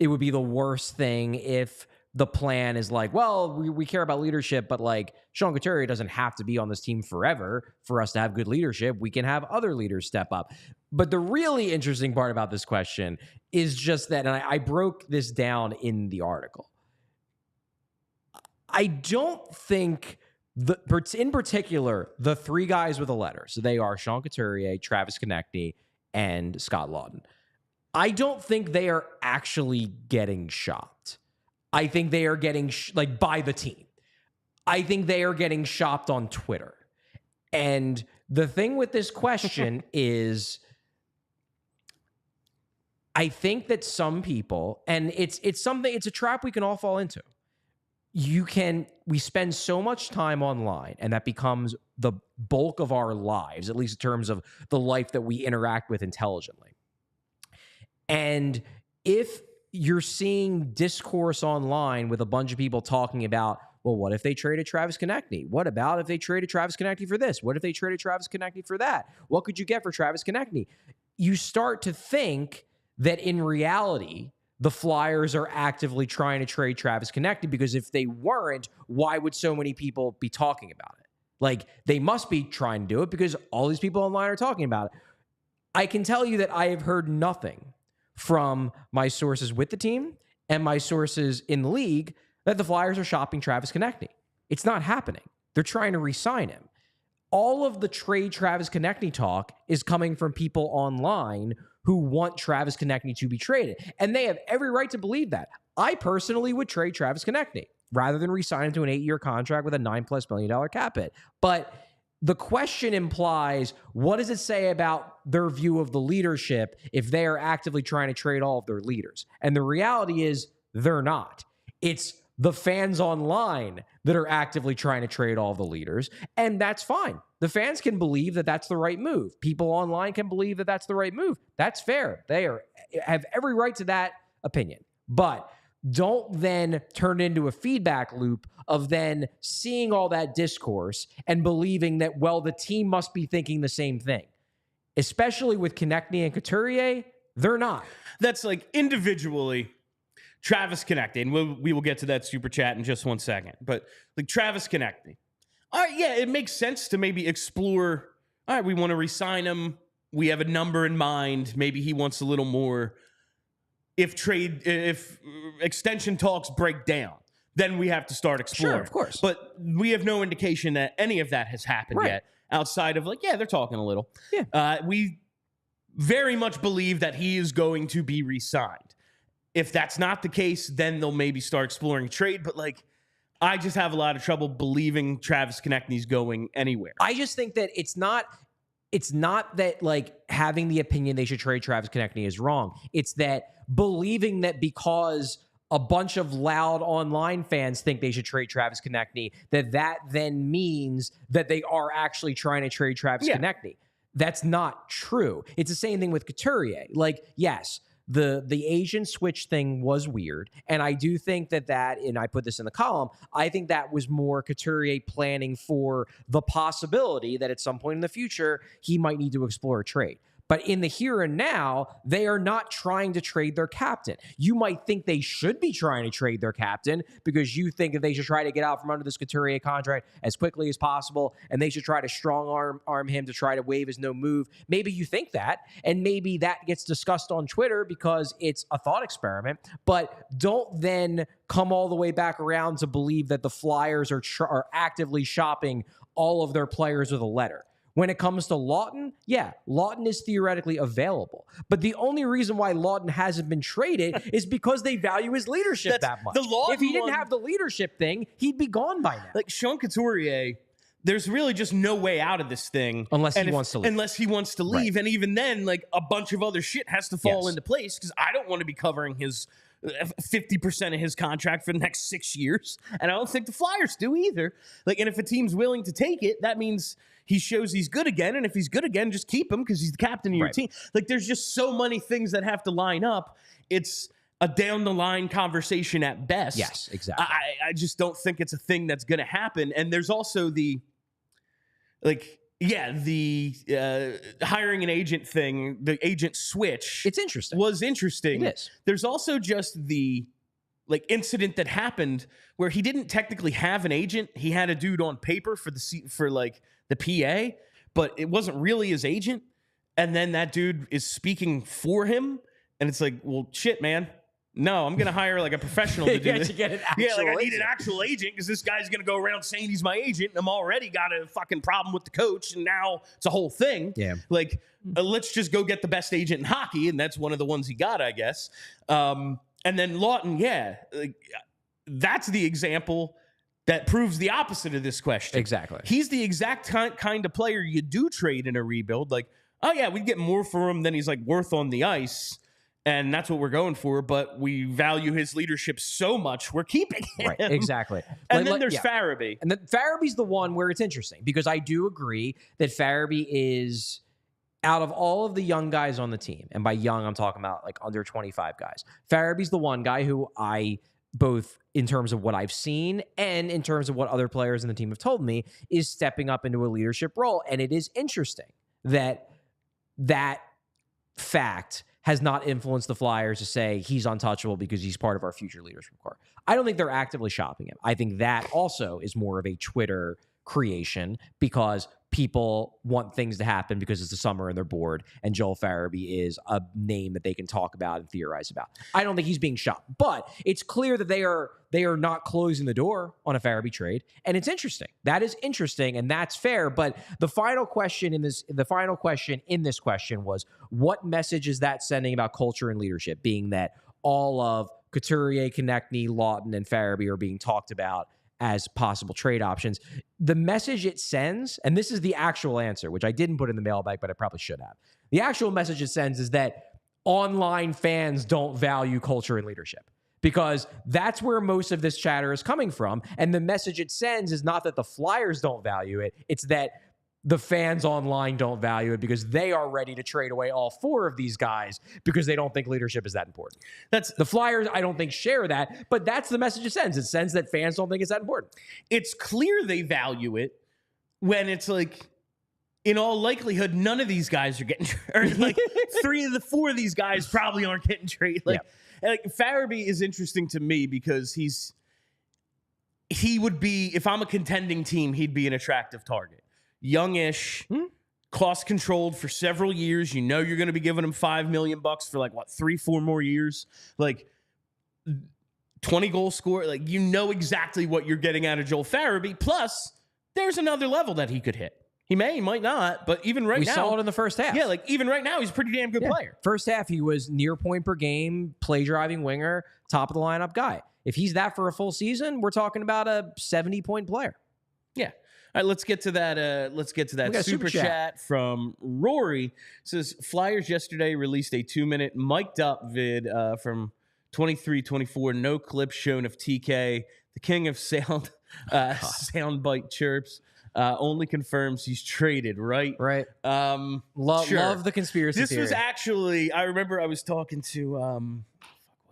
would be the worst thing if the plan is we care about leadership, but Sean Couturier doesn't have to be on this team forever for us to have good leadership. We can have other leaders step up. But the really interesting part about this question is just that, and I broke this down in the article. I don't think, in particular, the 3 guys with a letter, so they are Sean Couturier, Travis Konecny, and Scott Laughton. I don't think they are actually getting shopped. I think they are getting, by the team. I think they are getting shopped on Twitter. And the thing with this question is, I think that some people, and it's a trap we can all fall into. We spend so much time online, and that becomes the bulk of our lives, at least in terms of the life that we interact with intelligently. And if you're seeing discourse online with a bunch of people talking about, well, what if they traded Travis Konecny? What about if they traded Travis Konecny for this? What if they traded Travis Konecny for that? What could you get for Travis Konecny? You start to think that in reality, the Flyers are actively trying to trade Travis Konecny, because if they weren't, why would so many people be talking about it? Like, they must be trying to do it because all these people online are talking about it. I can tell you that I have heard nothing from my sources with the team and my sources in the league that the Flyers are shopping Travis Konecny. It's not happening. They're trying to re-sign him. All of the trade Travis Konecny talk is coming from people online who want Travis Konecny to be traded. And they have every right to believe that. I personally would trade Travis Konecny rather than re-sign him to an 8-year contract with a $9+ million cap hit. But the question implies, what does it say about their view of the leadership if they are actively trying to trade all of their leaders? And the reality is they're not. It's the fans online that are actively trying to trade all the leaders, and that's fine. The fans can believe that that's the right move. People online can believe that that's the right move. That's fair. They have every right to that opinion. But don't then turn it into a feedback loop of then seeing all that discourse and believing that, well, the team must be thinking the same thing. Especially with Konecny and Couturier, they're not. That's like individually Travis Konecny, and we will get to that super chat in just 1 second. But like Travis Konecny, all right, yeah, it makes sense to maybe explore. All right, we want to re-sign him. We have a number in mind. Maybe he wants a little more. If extension talks break down, then we have to start exploring. Sure, of course. But we have no indication that any of that has happened yet, outside of like, yeah, they're talking a little. Yeah. We very much believe that he is going to be re-signed. If that's not the case, then they'll maybe start exploring trade. But like, I just have a lot of trouble believing Travis Konecny's going anywhere. I just think that it's not that like having the opinion they should trade Travis Konecny is wrong. It's that believing that because a bunch of loud online fans think they should trade Travis Konecny, that then means that they are actually trying to trade Travis Konecny. That's not true. It's the same thing with Couturier. Like, yes, the agent switch thing was weird. And I do think that, and I put this in the column, I think that was more Couturier planning for the possibility that at some point in the future, he might need to explore a trade. But in the here and now, they are not trying to trade their captain. You might think they should be trying to trade their captain because you think that they should try to get out from under this Couturier contract as quickly as possible, and they should try to strong arm him to try to waive his no move. Maybe you think that, and maybe that gets discussed on Twitter because it's a thought experiment. But don't then come all the way back around to believe that the Flyers are actively shopping all of their players with a letter. When it comes to Lawton, yeah, Lawton is theoretically available. But the only reason why Lawton hasn't been traded is because they value his leadership that much. If he didn't have the leadership thing, he'd be gone by now. Like Sean Couturier, there's really just no way out of this thing. Unless he wants to leave. Unless he wants to leave. Right. And even then, like a bunch of other shit has to fall into place because I don't want to be covering his 50% of his contract for the next 6 years. And I don't think the Flyers do either. Like, and if a team's willing to take it, that means he shows he's good again. And if he's good again, just keep him because he's the captain of your team. Like, there's just so many things that have to line up. It's a down the line conversation at best. Yes, exactly. I just don't think it's a thing that's going to happen. And there's also the hiring an agent thing, the agent switch. It's interesting. Was interesting. It is. There's also just the incident that happened where he didn't technically have an agent. He had a dude on paper for the PA, but it wasn't really his agent. And then that dude is speaking for him, and it's like, well, shit, man. No, I'm going to hire like a professional to do this. To get an actual I need an actual agent because this guy's going to go around saying he's my agent. And I'm already got a fucking problem with the coach. And now it's a whole thing. Yeah. Let's just go get the best agent in hockey. And that's one of the ones he got, I guess. And then Lawton, that's the example that proves the opposite of this question. Exactly. He's the exact kind of player you do trade in a rebuild. Like, oh yeah, we'd get more for him than he's like worth on the ice. and that's what we're going for. But we value his leadership so much, we're keeping him. Right, exactly. And then there's Farabee. And then Farabee's the one where it's interesting because I do agree that Farabee is, out of all of the young guys on the team, and by young, I'm talking about like under 25 guys, Farabee's the one guy who I, both in terms of what I've seen and in terms of what other players in the team have told me, is stepping up into a leadership role. And it is interesting that fact has not influenced the Flyers to say he's untouchable because he's part of our future leadership core. I don't think they're actively shopping him. I think that also is more of a Twitter creation because people want things to happen because it's the summer and they're bored, and Joel Farabee is a name that they can talk about and theorize about. I don't think he's being shopped, but it's clear that they are not closing the door on a Farabee trade, and it's interesting. That is interesting, and that's fair. But the final question in this question was, what message is that sending about culture and leadership? Being that all of Couturier, Konecny, Lawton, and Farabee are being talked about as possible trade options. The message it sends, and this is the actual answer, which I didn't put in the mailbag, but I probably should have. The actual message it sends is that online fans don't value culture and leadership, because that's where most of this chatter is coming from. And the message it sends is not that the Flyers don't value it, it's that the fans online don't value it because they are ready to trade away all four of these guys because they don't think leadership is that important. That's the Flyers, I don't think, share that, but that's the message it sends. It sends that fans don't think it's that important. It's clear they value it when it's like, in all likelihood, none of these guys are getting traded. Like 3 of the 4 of these guys probably aren't getting traded. Like Farabee is interesting to me because he would be, if I'm a contending team, he'd be an attractive target. Youngish, cost controlled for several years. You know you're going to be giving him $5 million for like 3-4 more years. Like 20 goal scorer. Like, you know exactly what you're getting out of Joel Farabee. Plus, there's another level that he could hit. He might not, but even right now, we saw it in the first half. Yeah, like even right now, he's a pretty damn good player. First half, he was near point per game, play driving winger, top of the lineup guy. If he's that for a full season, we're talking about a 70-point player. Yeah. All right, let's get to that super chat from Rory. It says, Flyers yesterday released a 2-minute mic'd up vid from 23-24. No clip shown of TK, the king of sound soundbite chirps. Only confirms he's traded, right? Right. Love the conspiracy theory. Was actually, I remember I was talking to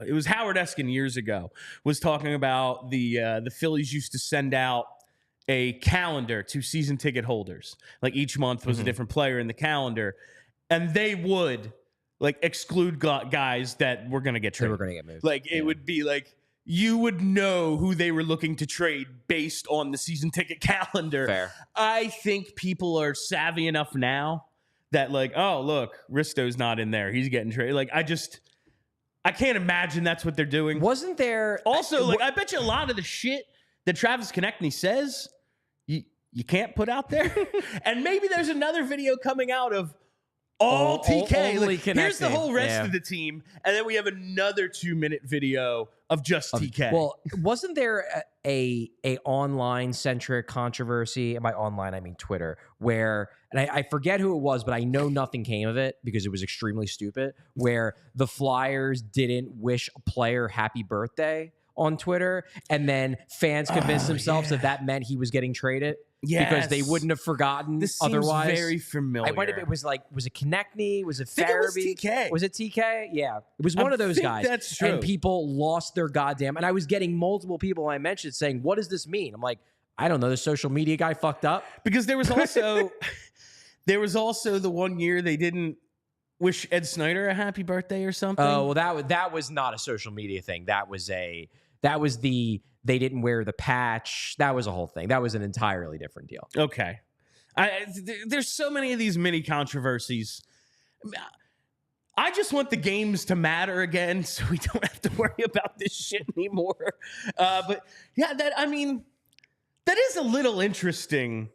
it was Howard Eskin years ago, was talking about the Phillies used to send out a calendar to season ticket holders. Like each month was a different player in the calendar, and they would like exclude guys that were going to get traded. They were going to get moved. Like it would be like, you would know who they were looking to trade based on the season ticket calendar. Fair. I think people are savvy enough now that like, oh, look, Risto's not in there. He's getting traded. Like, I can't imagine that's what they're doing. Wasn't there... Also, I bet you a lot of the shit that Travis Konecny says, you can't put out there. And maybe there's another video coming out of all TK. Like, here's the whole rest of the team. And then we have another 2-minute video of just TK. Well, wasn't there a online-centric controversy? And by online, I mean Twitter, where, and I forget who it was, but I know nothing came of it because it was extremely stupid, where the Flyers didn't wish a player happy birthday on Twitter, and then fans convinced themselves that meant he was getting traded. Yes. Because they wouldn't have forgotten this otherwise. Seems very familiar. I might have been, was it Konecny? Was it Farabee? It was TK. Was it TK? Yeah. It was one of those guys. That's true. And people lost their goddamn... And I was getting multiple people I mentioned saying, what does this mean? I'm like, I don't know. The social media guy fucked up. Because there was also... the one year they didn't wish Ed Snyder a happy birthday or something. Oh, well, that was not a social media thing. That was they didn't wear the patch. That was a whole thing. That was an entirely different deal. Okay. There's so many of these mini controversies. I just want the games to matter again so we don't have to worry about this shit anymore. But yeah, that is a little interesting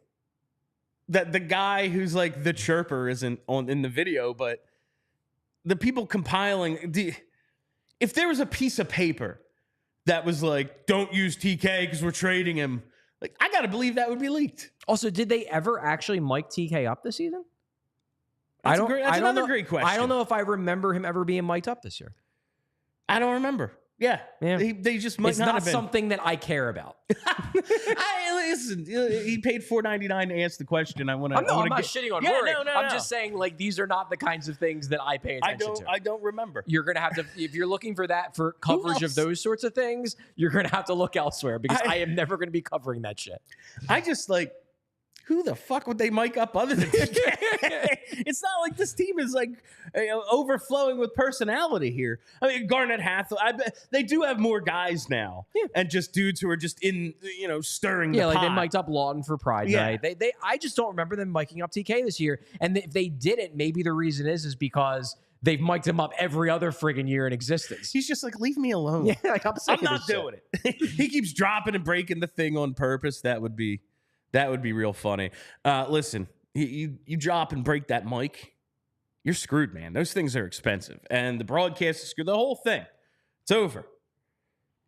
that the guy who's like the chirper isn't in the video, but the people compiling, if there was a piece of paper that was like, don't use TK because we're trading him, like, I got to believe that would be leaked. Also, did they ever actually mic TK up this season? That's another great question. I don't know if I remember him ever being mic'd up this year. I don't remember. Yeah. They just might it's not not have been. something that I care about. Listen, he paid $4.99 to answer the question. I'm not shitting on Rory. No, I'm just saying, like, these are not the kinds of things that I pay attention to. I don't remember. You're going to have to, if you're looking for that for coverage of those sorts of things, you're going to have to look elsewhere because I am never going to be covering that shit. I just who the fuck would they mic up other than TK? It's not like this team is overflowing with personality here. I mean, Garnett Hathaway, I bet they do have more guys now, and just dudes who are just in, stirring the pot. They mic'd up Lawton for Pride Night. I just don't remember them miking up TK this year. And if they didn't, maybe the reason is because they've mic'd him up every other friggin' year in existence. He's just leave me alone. Yeah, I'm not doing it. He keeps dropping and breaking the thing on purpose. That would be real funny. Listen, you drop and break that mic, you're screwed, man. Those things are expensive. And the broadcast is screwed. The whole thing. It's over.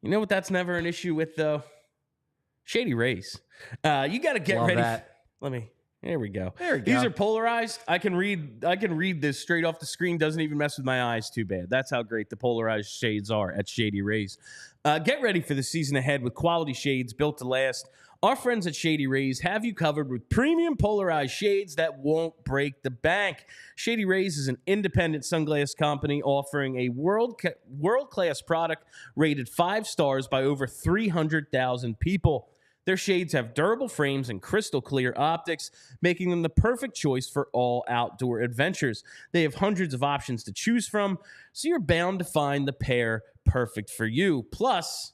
You know what that's never an issue with, though? Shady Rays. You got to get ready. There we go. These are polarized. I can read this straight off the screen. Doesn't even mess with my eyes too bad. That's how great the polarized shades are at Shady Rays. Get ready for the season ahead with quality shades built to last. Our friends at Shady Rays have you covered with premium polarized shades that won't break the bank. Shady Rays is an independent sunglass company offering a world-class product rated 5 stars by over 300,000 people. Their shades have durable frames and crystal clear optics, making them the perfect choice for all outdoor adventures. They have hundreds of options to choose from, so you're bound to find the pair perfect for you. Plus,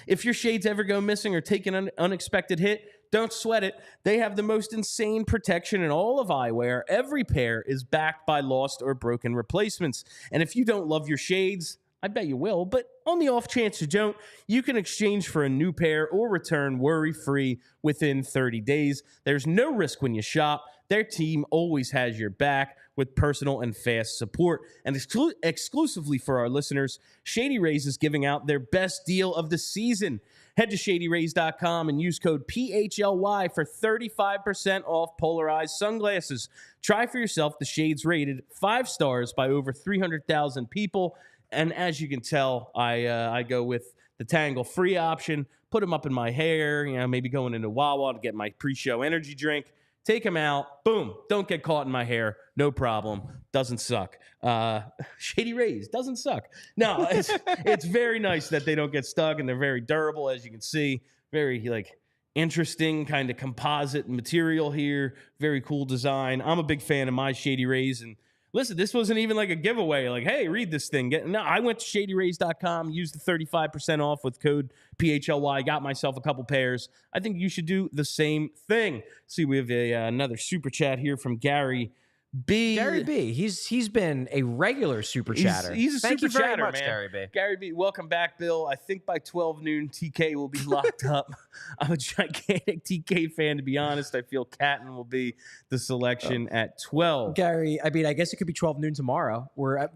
if your shades ever go missing or take an unexpected hit, don't sweat it. They have the most insane protection in all of eyewear. Every pair is backed by lost or broken replacements. And if you don't love your shades, I bet you will, but on the off chance you don't, you can exchange for a new pair or return worry-free within 30 days. There's no risk when you shop. Their team always has your back with personal and fast support. And exclusively for our listeners, Shady Rays is giving out their best deal of the season. Head to ShadyRays.com and use code PHLY for 35% off polarized sunglasses. Try for yourself the shades rated 5 stars by over 300,000 people. And as you can tell, I go with the Tangle Free option. Put them up in my hair, maybe going into Wawa to get my pre-show energy drink. Take them out. Boom. Don't get caught in my hair. No problem. Doesn't suck. Shady Rays doesn't suck. No, it's very nice that they don't get stuck, and they're very durable, as you can see. Very interesting kind of composite material here. Very cool design. I'm a big fan of my Shady Rays, and listen, this wasn't even a giveaway. Hey, read this thing. No, I went to ShadyRays.com, used the 35% off with code PHLY, got myself a couple pairs. I think you should do the same thing. See, we have another super chat here from Gary B. Gary B. He's been a regular super chatter. He's a Thank super you very chatter, much, man. Gary B. Gary B. Welcome back, Bill. I think by 12 noon, TK will be locked up. I'm a gigantic TK fan, to be honest. I feel Catton will be the selection at 12. Gary, I guess it could be 12 noon tomorrow, or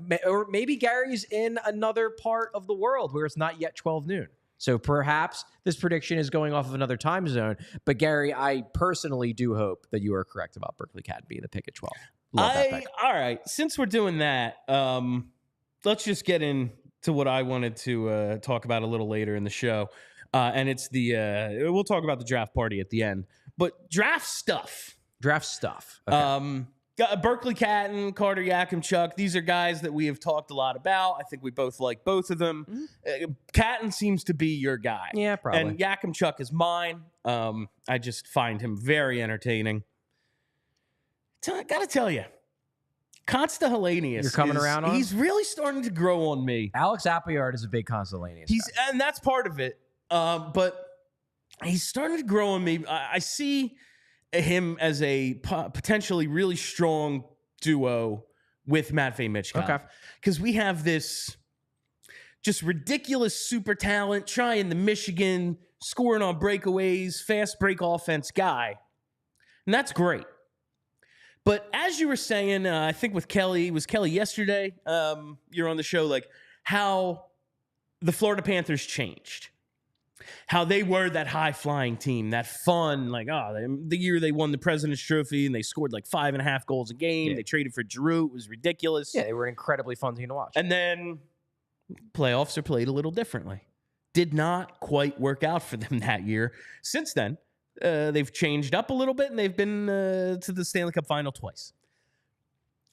maybe Gary's in another part of the world where it's not yet 12 noon. So perhaps this prediction is going off of another time zone. But Gary, I personally do hope that you are correct about Berkeley Cat being the pick at 12. Love that pick. All right. Since we're doing that, let's just get into what I wanted to talk about a little later in the show. And it's we'll talk about the draft party at the end. But draft stuff. Okay. Berkeley Catton, Carter Yakimchuk, these are guys that we have talked a lot about. I think we both like both of them. Catton seems to be your guy. Yeah, probably. And Yakimchuk is mine. I just find him very entertaining. I got to tell you, Consta Helenius. You're coming around on him? He's really starting to grow on me. Alex Appleyard is a big Consta Helenius guy. And that's part of it. But he's starting to grow on me. I see him as a potentially really strong duo with Matvei Michkov. Okay. Because we have this just ridiculous super talent, trying the Michigan, scoring on breakaways, fast break offense guy. And that's great. But as you were saying, I think with Kelly, was Kelly yesterday, you're on the show, how the Florida Panthers changed. how they were that high-flying team, that fun, like, the year they won the President's Trophy and they scored like 5.5 goals a game. Yeah. They traded for Giroux. It was ridiculous. Yeah, they were an incredibly fun team to watch. And then playoffs are played a little differently. Did not quite work out for them that year. Since then, they've changed up a little bit, and they've been to the Stanley Cup Final twice.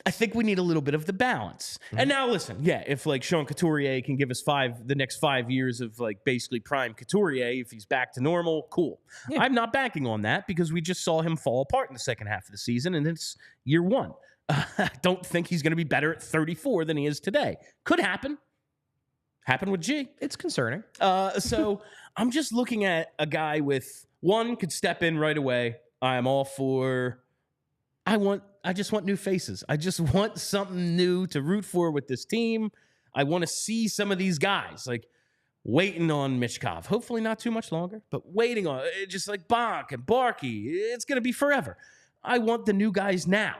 I think we need a little bit of the balance. And now listen, if like Sean Couturier can give us the next 5 years of like basically prime Couturier, if he's back to normal, cool. Yeah. I'm not banking on that because we just saw him fall apart in the second half of the season, and it's year one. I don't think he's going to be better at 34 than he is today. Could happen. Happen with G. It's concerning. So I'm just looking at a guy with one could step in right away. I'm all for. I just want new faces. I just want something new to root for with this team. I want to see some of these guys like waiting on Michkov. Hopefully not too much longer, but waiting on just like Bonk and Barkey. It's going to be forever. I want the new guys now.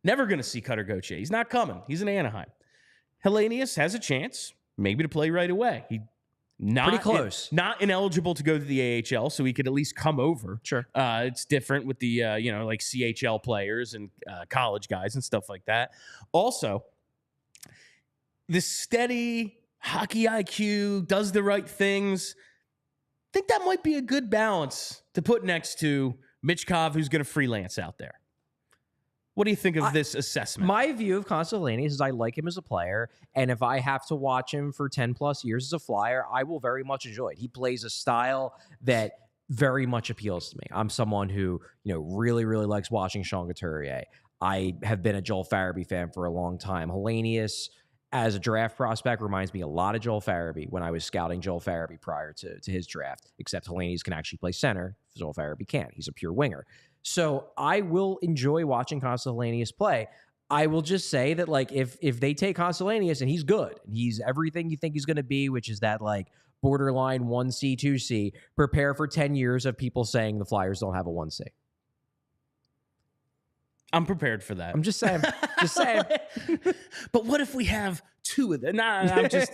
Never going to see Cutter Gauthier. He's not coming. He's in Anaheim. Hellenius has a chance maybe to play right away. Pretty close. Not ineligible to go to the AHL, so he could at least come over. Sure. It's different with the, like CHL players and college guys and stuff like that. Also, the steady hockey IQ, does the right things. I think that might be a good balance to put next to Michkov, who's going to freelance out there. What do you think of this assessment? My view of Konecny is I like him as a player, and if I have to watch him for 10-plus years as a Flyer, I will very much enjoy it. He plays a style that very much appeals to me. I'm someone who, really, really likes watching Sean Couturier. I have been a Joel Farabee fan for a long time. Hellenius, as a draft prospect, reminds me a lot of Joel Farabee when I was scouting Joel Farabee prior to his draft, except Hellenius can actually play center. Joel Farabee can't. He's a pure winger. So I will enjoy watching Konecny play. I will just say that, like, if they take Konecny and he's good, and he's everything you think he's going to be, which is that, like, borderline 1C, 2C, prepare for 10 years of people saying the Flyers don't have a 1C. I'm prepared for that. I'm just saying. Just saying. But what if we have two of them? I'm just...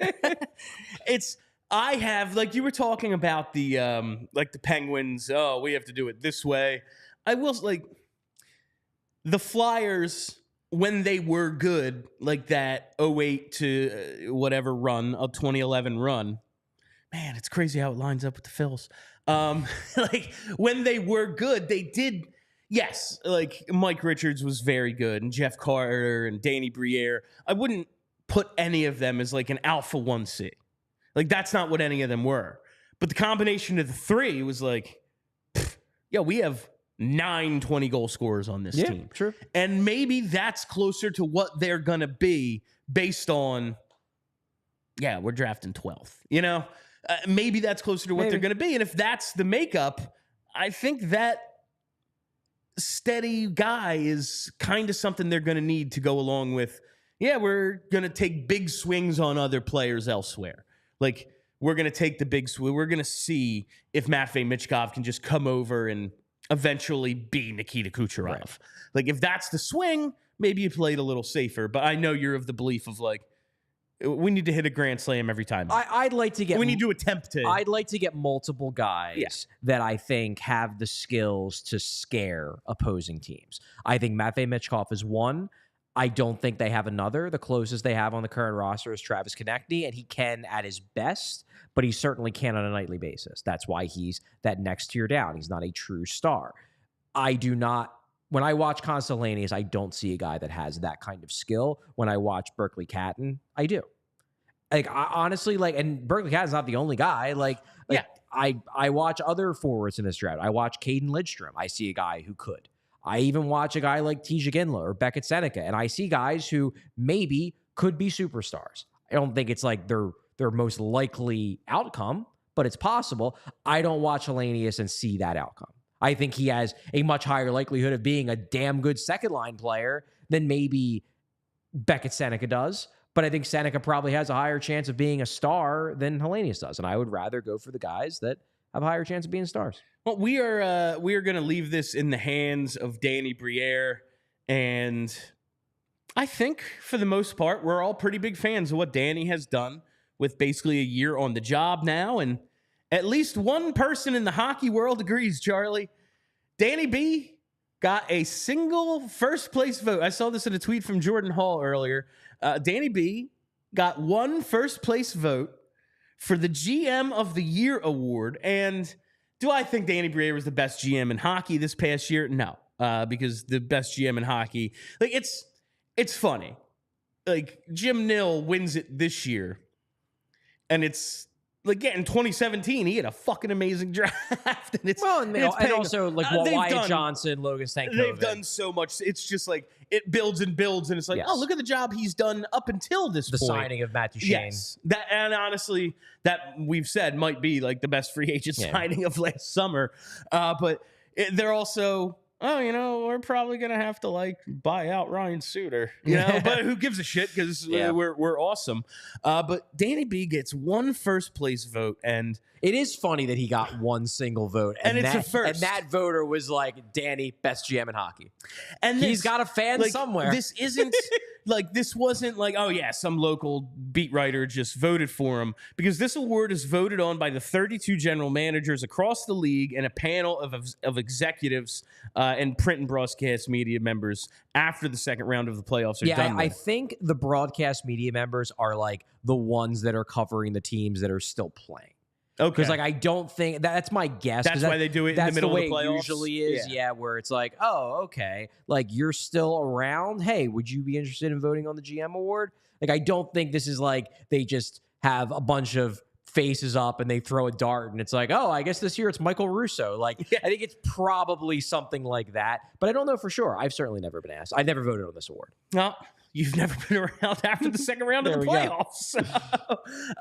I have, like you were talking about the Penguins, we have to do it this way. I will, like, the Flyers, when they were good, like that 08 to whatever run, a 2011 run, man, it's crazy how it lines up with the Phils. Like, when they were good, they did, yes, like, Mike Richards was very good, and Jeff Carter and Danny Briere. I wouldn't put any of them as, like, an alpha 1C. Like, that's not what any of them were. But the combination of the three was like, we have 9 20-goal scorers on this team. True. And maybe that's closer to what they're going to be based on, we're drafting 12th. Maybe that's closer to what they're going to be. And if that's the makeup, I think that steady guy is kind of something they're going to need to go along with, we're going to take big swings on other players elsewhere. Like, we're going to take the big swing. We're going to see if Matvei Michkov can just come over and eventually be Nikita Kucherov. Right. Like, if that's the swing, maybe you played a little safer. But I know you're of the belief of, like, we need to hit a grand slam every time. I'd like to get... We need to attempt to... I'd like to get multiple guys that I think have the skills to scare opposing teams. I think Matvei Michkov is one. I don't think they have another. The closest they have on the current roster is Travis Konecny, and he can at his best, but he certainly can on a nightly basis. That's why he's that next tier down. He's not a true star. When I watch Konecny, I don't see a guy that has that kind of skill. When I watch Berkeley Catton, I do. Like, honestly, and Berkeley Catton's not the only guy. I watch other forwards in this draft. I watch Caden Lidstrom. I see a guy who could. I even watch a guy like T.J. Ginla or Beckett Seneca, and I see guys who maybe could be superstars. I don't think it's like their most likely outcome, but it's possible. I don't watch Hellenius and see that outcome. I think he has a much higher likelihood of being a damn good second-line player than maybe Beckett Seneca does, but I think Seneca probably has a higher chance of being a star than Hellenius does, and I would rather go for the guys that have a higher chance of being stars. Well, we are going to leave this in the hands of Danny Briere, and I think for the most part, we're all pretty big fans of what Danny has done with basically a year on the job now, and at least one person in the hockey world agrees, Charlie. Danny B got a single first place vote. I saw this in a tweet from Jordan Hall earlier. Danny B got one first place vote for the GM of the Year award. And do I think Danny Briere was the best GM in hockey this past year? No, because the best GM in hockey, like it's funny. Like Jim Nill wins it this year, and it's like, yeah, in 2017 he had a fucking amazing draft. And and also like Wyatt Johnson, Logan Stankoven. They've done so much. It's just like it builds and builds, and it's like, oh, look at the job he's done up until this point. The signing of Matt Duchene. Yes, and honestly, that we've said might be like the best free agent signing of last summer. But they're also, we're probably gonna have to like buy out Ryan Suter, but who gives a shit, because we're awesome. But Danny B gets one first place vote, and it is funny that he got one single vote, and it's a first. And that voter was like, Danny, best GM in hockey, and he's got a fan like, somewhere. This isn't like, this wasn't like, oh yeah, some local beat writer just voted for him, because this award is voted on by the 32 general managers across the league and a panel of executives and print and broadcast media members after the second round of the playoffs are done. I think the broadcast media members are like the ones that are covering the teams that are still playing. Okay. Because like I don't think that's my guess. That's why they do it in the middle of the playoffs. That's the way it usually is. Yeah, where it's like, oh, okay, like you're still around. Hey, would you be interested in voting on the GM award? Like, I don't think this is like they just have a bunch of faces up and they throw a dart and it's like, oh, I guess this year it's Michael Russo. Like, I think it's probably something like that, but I don't know for sure. I've certainly never been asked. I've never voted on this award. No. You've never been around after the second round of the playoffs.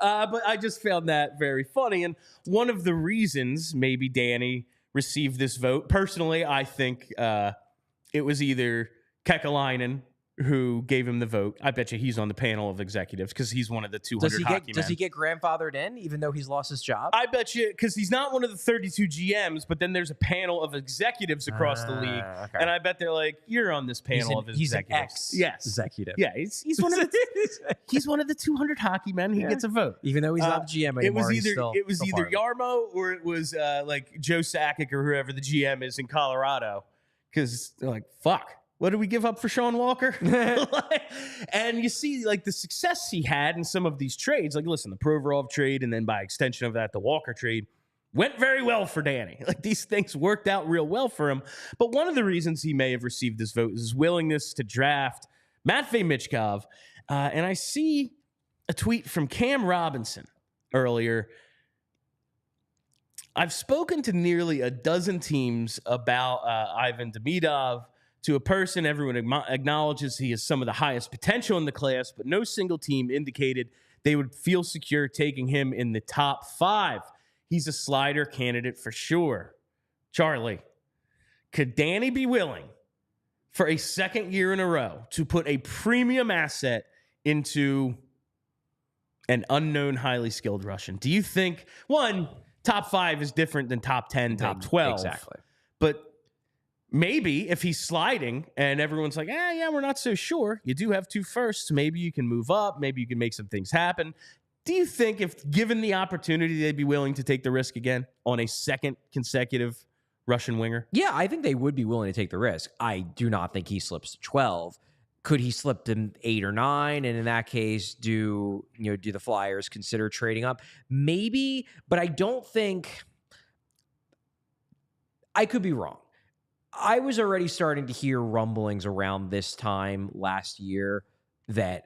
But I just found that very funny. And one of the reasons maybe Danny received this vote, personally, I think it was either Kekalainen who gave him the vote. I bet you he's on the panel of executives because he's one of the 200 hockey men. Does he get grandfathered in even though he's lost his job? I bet you, because he's not one of the 32 GMs, but then there's a panel of executives across the league. Okay. And I bet they're like, you're on this panel of executives. He's an ex-executive. Yeah, he's one of the he's one of the 200 hockey men. He gets a vote. Even though he's not the GM anymore. It was either Yarmo or it was like Joe Sakic or whoever the GM is in Colorado. Because they're like, fuck. What did we give up for Sean Walker? And you see, like, the success he had in some of these trades. Like, listen, the Provorov trade, and then by extension of that, the Walker trade, went very well for Danny. Like, these things worked out real well for him. But one of the reasons he may have received this vote is his willingness to draft Matvei Michkov. And I see a tweet from Cam Robinson earlier. I've spoken to nearly a dozen teams about Ivan Demidov. To a person, everyone acknowledges he has some of the highest potential in the class, but no single team indicated they would feel secure taking him in the top 5. He's a slider candidate for sure. Charlie, could Danny be willing for a second year in a row to put a premium asset into an unknown, highly skilled Russian? Do you think, one, top 5 is different than top 10, top 12? Exactly. But maybe if he's sliding and everyone's like, yeah, we're not so sure. You do have 2 firsts. Maybe you can move up. Maybe you can make some things happen. Do you think if given the opportunity, they'd be willing to take the risk again on a second consecutive Russian winger? Yeah, I think they would be willing to take the risk. I do not think he slips to 12. Could he slip to 8 or 9? And in that case, do the Flyers consider trading up? Maybe, but I don't think. I could be wrong. I was already starting to hear rumblings around this time last year that,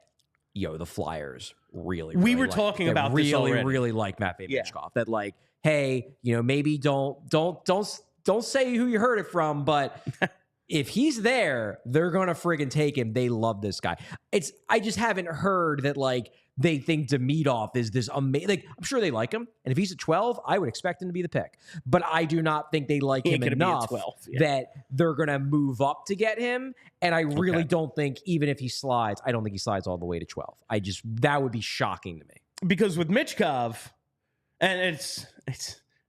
the Flyers really we were talking about this already. Really like Matvei Michkov. That like, hey, maybe don't say who you heard it from, but if he's there, they're gonna friggin' take him. They love this guy. I just haven't heard that like they think Demidov is this amazing. Like, I'm sure they like him, and if he's at 12, I would expect him to be the pick. But I do not think they like him enough that they're gonna move up to get him. And I really don't think, even if he slides, I don't think he slides all the way to 12. that would be shocking to me. Because with Michkov, and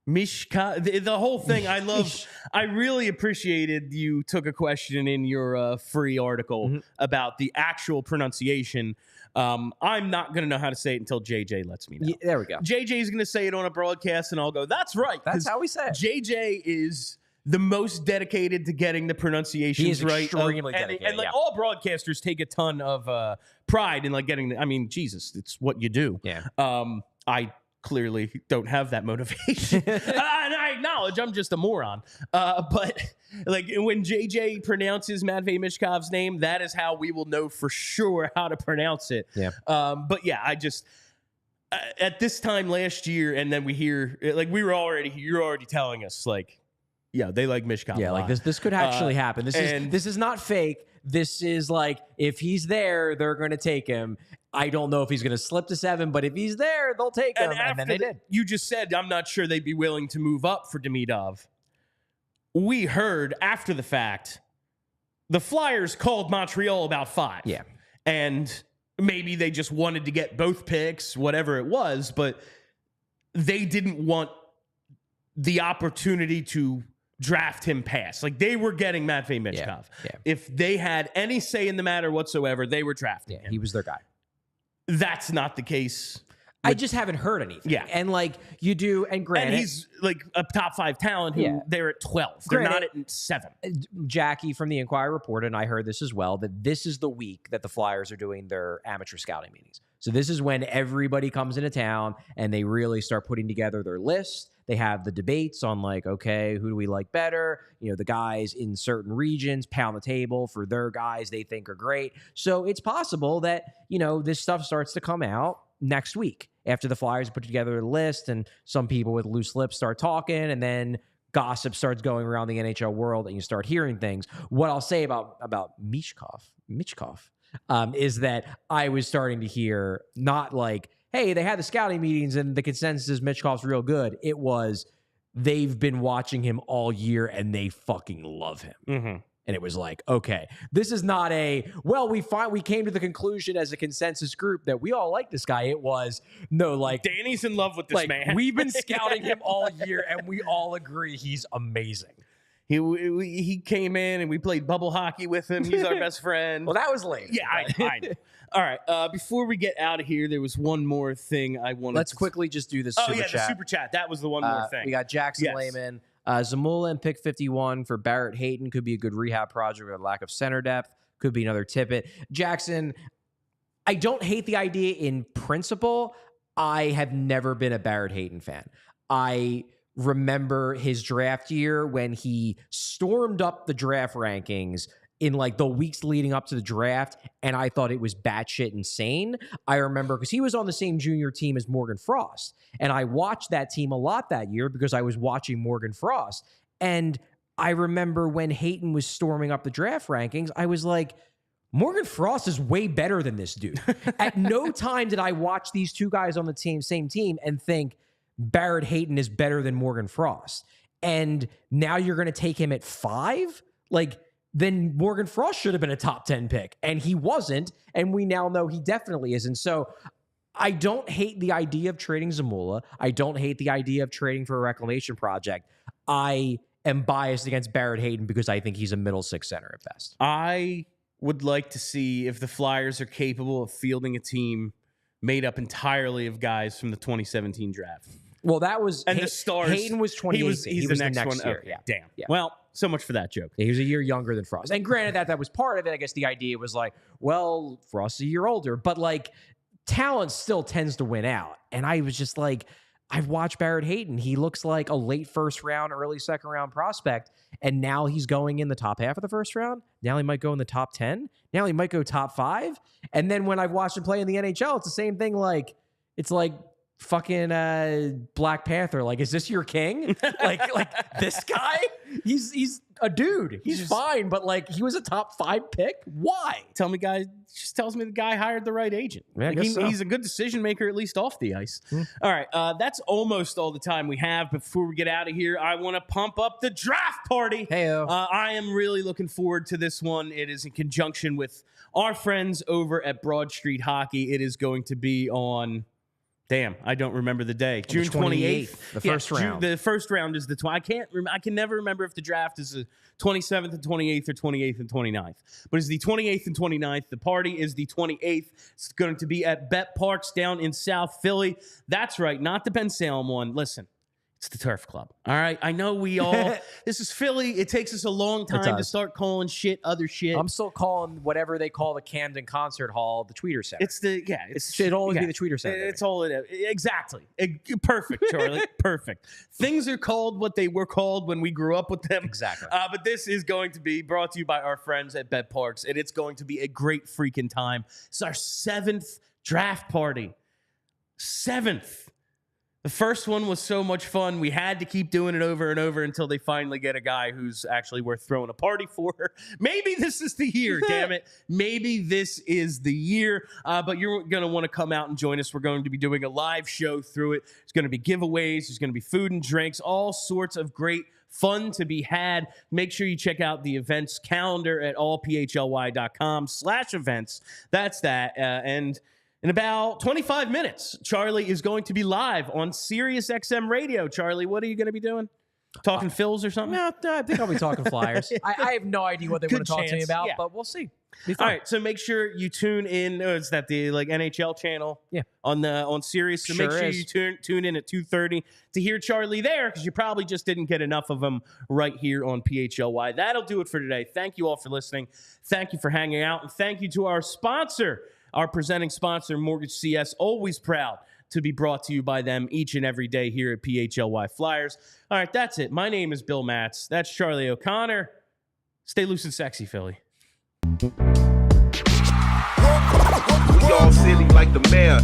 Mishka, the whole thing. I really appreciated you took a question in your free article about the actual pronunciation. I'm not going to know how to say it until JJ lets me know. Yeah, there we go. JJ is going to say it on a broadcast, and I'll go, that's right. That's how we say it. JJ is the most dedicated to getting the pronunciations right. Extremely dedicated. And like all broadcasters take a ton of pride in like getting Jesus, it's what you do. Yeah. I clearly don't have that motivation. And I acknowledge I'm just a moron. But like when JJ pronounces Matvei Mishkov's name, that is how we will know for sure how to pronounce it. Yeah. But yeah, I just at this time last year, and then we hear like you're already telling us like, yeah, they like Mishkov. Yeah, like this could actually happen. This is not fake. This is like if he's there, they're going to take him. I don't know if he's going to slip to 7, but if he's there, they'll take him. And then they did. You just said, I'm not sure they'd be willing to move up for Demidov. We heard after the fact, the Flyers called Montreal about 5. Yeah. And maybe they just wanted to get both picks, whatever it was, but they didn't want the opportunity to draft him past. Like they were getting Matvei Michkov. Yeah. If they had any say in the matter whatsoever, they were drafting him. He was their guy. That's not the case. I just haven't heard anything. Yeah. And like you do, and granted. And he's like a top 5 talent who they're at 12. They're not at 7. Jackie from the Inquirer reported, and I heard this as well, that this is the week that the Flyers are doing their amateur scouting meetings. So this is when everybody comes into town and they really start putting together their list. They have the debates on like, okay, who do we like better? You know, the guys in certain regions pound the table for their guys they think are great. So it's possible that, you know, this stuff starts to come out next week after the Flyers put together a list and some people with loose lips start talking and then gossip starts going around the NHL world and you start hearing things. What I'll say about Michkov is that I was starting to hear not like, hey, they had the scouting meetings and the consensus is Michkov's real good. It was they've been watching him all year and they fucking love him. Mm-hmm. And it was like, okay, this is not we came to the conclusion as a consensus group that we all like this guy. It was, no, like. Danny's in love with this man. We've been scouting him all year and we all agree he's amazing. He came in and we played bubble hockey with him. He's our best friend. Well, that was late. Yeah, I know. All right. Before we get out of here, there was one more thing I wanted. Let's quickly just do this. Super chat. The super chat. That was the one more thing. We got Jackson Lehman. Zamula and pick 51 for Barrett Hayton could be a good rehab project with a lack of center depth. Could be another tippet. Jackson, I don't hate the idea in principle. I have never been a Barrett Hayton fan. I remember his draft year when he stormed up the draft rankings in like the weeks leading up to the draft, and I thought it was batshit insane. I remember because he was on the same junior team as Morgan Frost, and I watched that team a lot that year because I was watching Morgan Frost. And I remember when Hayton was storming up the draft rankings, I was like, Morgan Frost is way better than this dude. At no time did I watch these two guys on the same team and think Barrett Hayton is better than Morgan Frost. And now you're going to take him at 5? Like, then Morgan Frost should have been a top 10 pick. And he wasn't. And we now know he definitely isn't. So I don't hate the idea of trading Zamula. I don't hate the idea of trading for a reclamation project. I am biased against Barrett Hayton because I think he's a middle 6 center at best. I would like to see if the Flyers are capable of fielding a team made up entirely of guys from the 2017 draft. Well, that was... And the stars... Hayton was 28. He's the next one. Year. Okay, Yeah. damn. Yeah. Well, so much for that joke. He was a year younger than Frost. And granted that was part of it. I guess the idea was like, well, Frost's a year older. But like, talent still tends to win out. And I was just like, I've watched Barrett Hayton. He looks like a late first round, early second round prospect. And now he's going in the top half of the first round. Now he might go in the top 10. Now he might go top 5. And then when I've watched him play in the NHL, it's the same thing. Like, it's like fucking Black Panther. Like, is this your king? like this guy? He's a dude. He's fine, but like he was a top 5 pick. Why? Just tells me the guy hired the right agent. Yeah, like he's a good decision maker, at least off the ice. All right, that's almost all the time we have. Before we get out of here, I want to pump up the draft party. Heyo. I am really looking forward to this one. It is in conjunction with our friends over at Broad Street Hockey. It is going to be on Damn, I don't remember the day. On the June 28th. The first round. The first round is the 20th. I can never remember if the draft is the 27th and 28th or 28th and 29th. But it's the 28th and 29th. The party is the 28th. It's going to be at Bet Parks down in South Philly. That's right, not the Ben Salem one. Listen, it's the Turf Club. All right, I know we all. This is Philly. It takes us a long time to start calling shit other shit. I'm still calling whatever they call the Camden Concert Hall the Tweeter Center. It'll always be the Tweeter Center. It's all it is. Exactly. Perfect, Charlie. Perfect. Things are called what they were called when we grew up with them. Exactly. But this is going to be brought to you by our friends at Bet Parks, and it's going to be a great freaking time. It's our 7th draft party. 7th. The first one was so much fun. We had to keep doing it over and over until they finally get a guy who's actually worth throwing a party for. Maybe this is the year, damn it. Maybe this is the year. But you're going to want to come out and join us. We're going to be doing a live show through it. There's going to be giveaways. There's going to be food and drinks, all sorts of great fun to be had. Make sure you check out the events calendar at allphly.com/events. That's that. And in about 25 minutes, Charlie is going to be live on Sirius XM Radio. Charlie, what are you going to be doing? Talking Phils or something? No, I think I'll be talking Flyers. I have no idea what they want to talk to me about, but we'll see. All right, so make sure you tune in. Is that the NHL channel? Yeah, on Sirius. So make sure you tune in at 2:30 to hear Charlie there, because you probably just didn't get enough of him right here on PHLY. That'll do it for today. Thank you all for listening. Thank you for hanging out, and thank you to our sponsor. Our presenting sponsor, Mortgage CS, always proud to be brought to you by them each and every day here at PHLY Flyers. All right, that's it. My name is Bill Matz. That's Charlie O'Connor. Stay loose and sexy, Philly. We all silly like the mayor.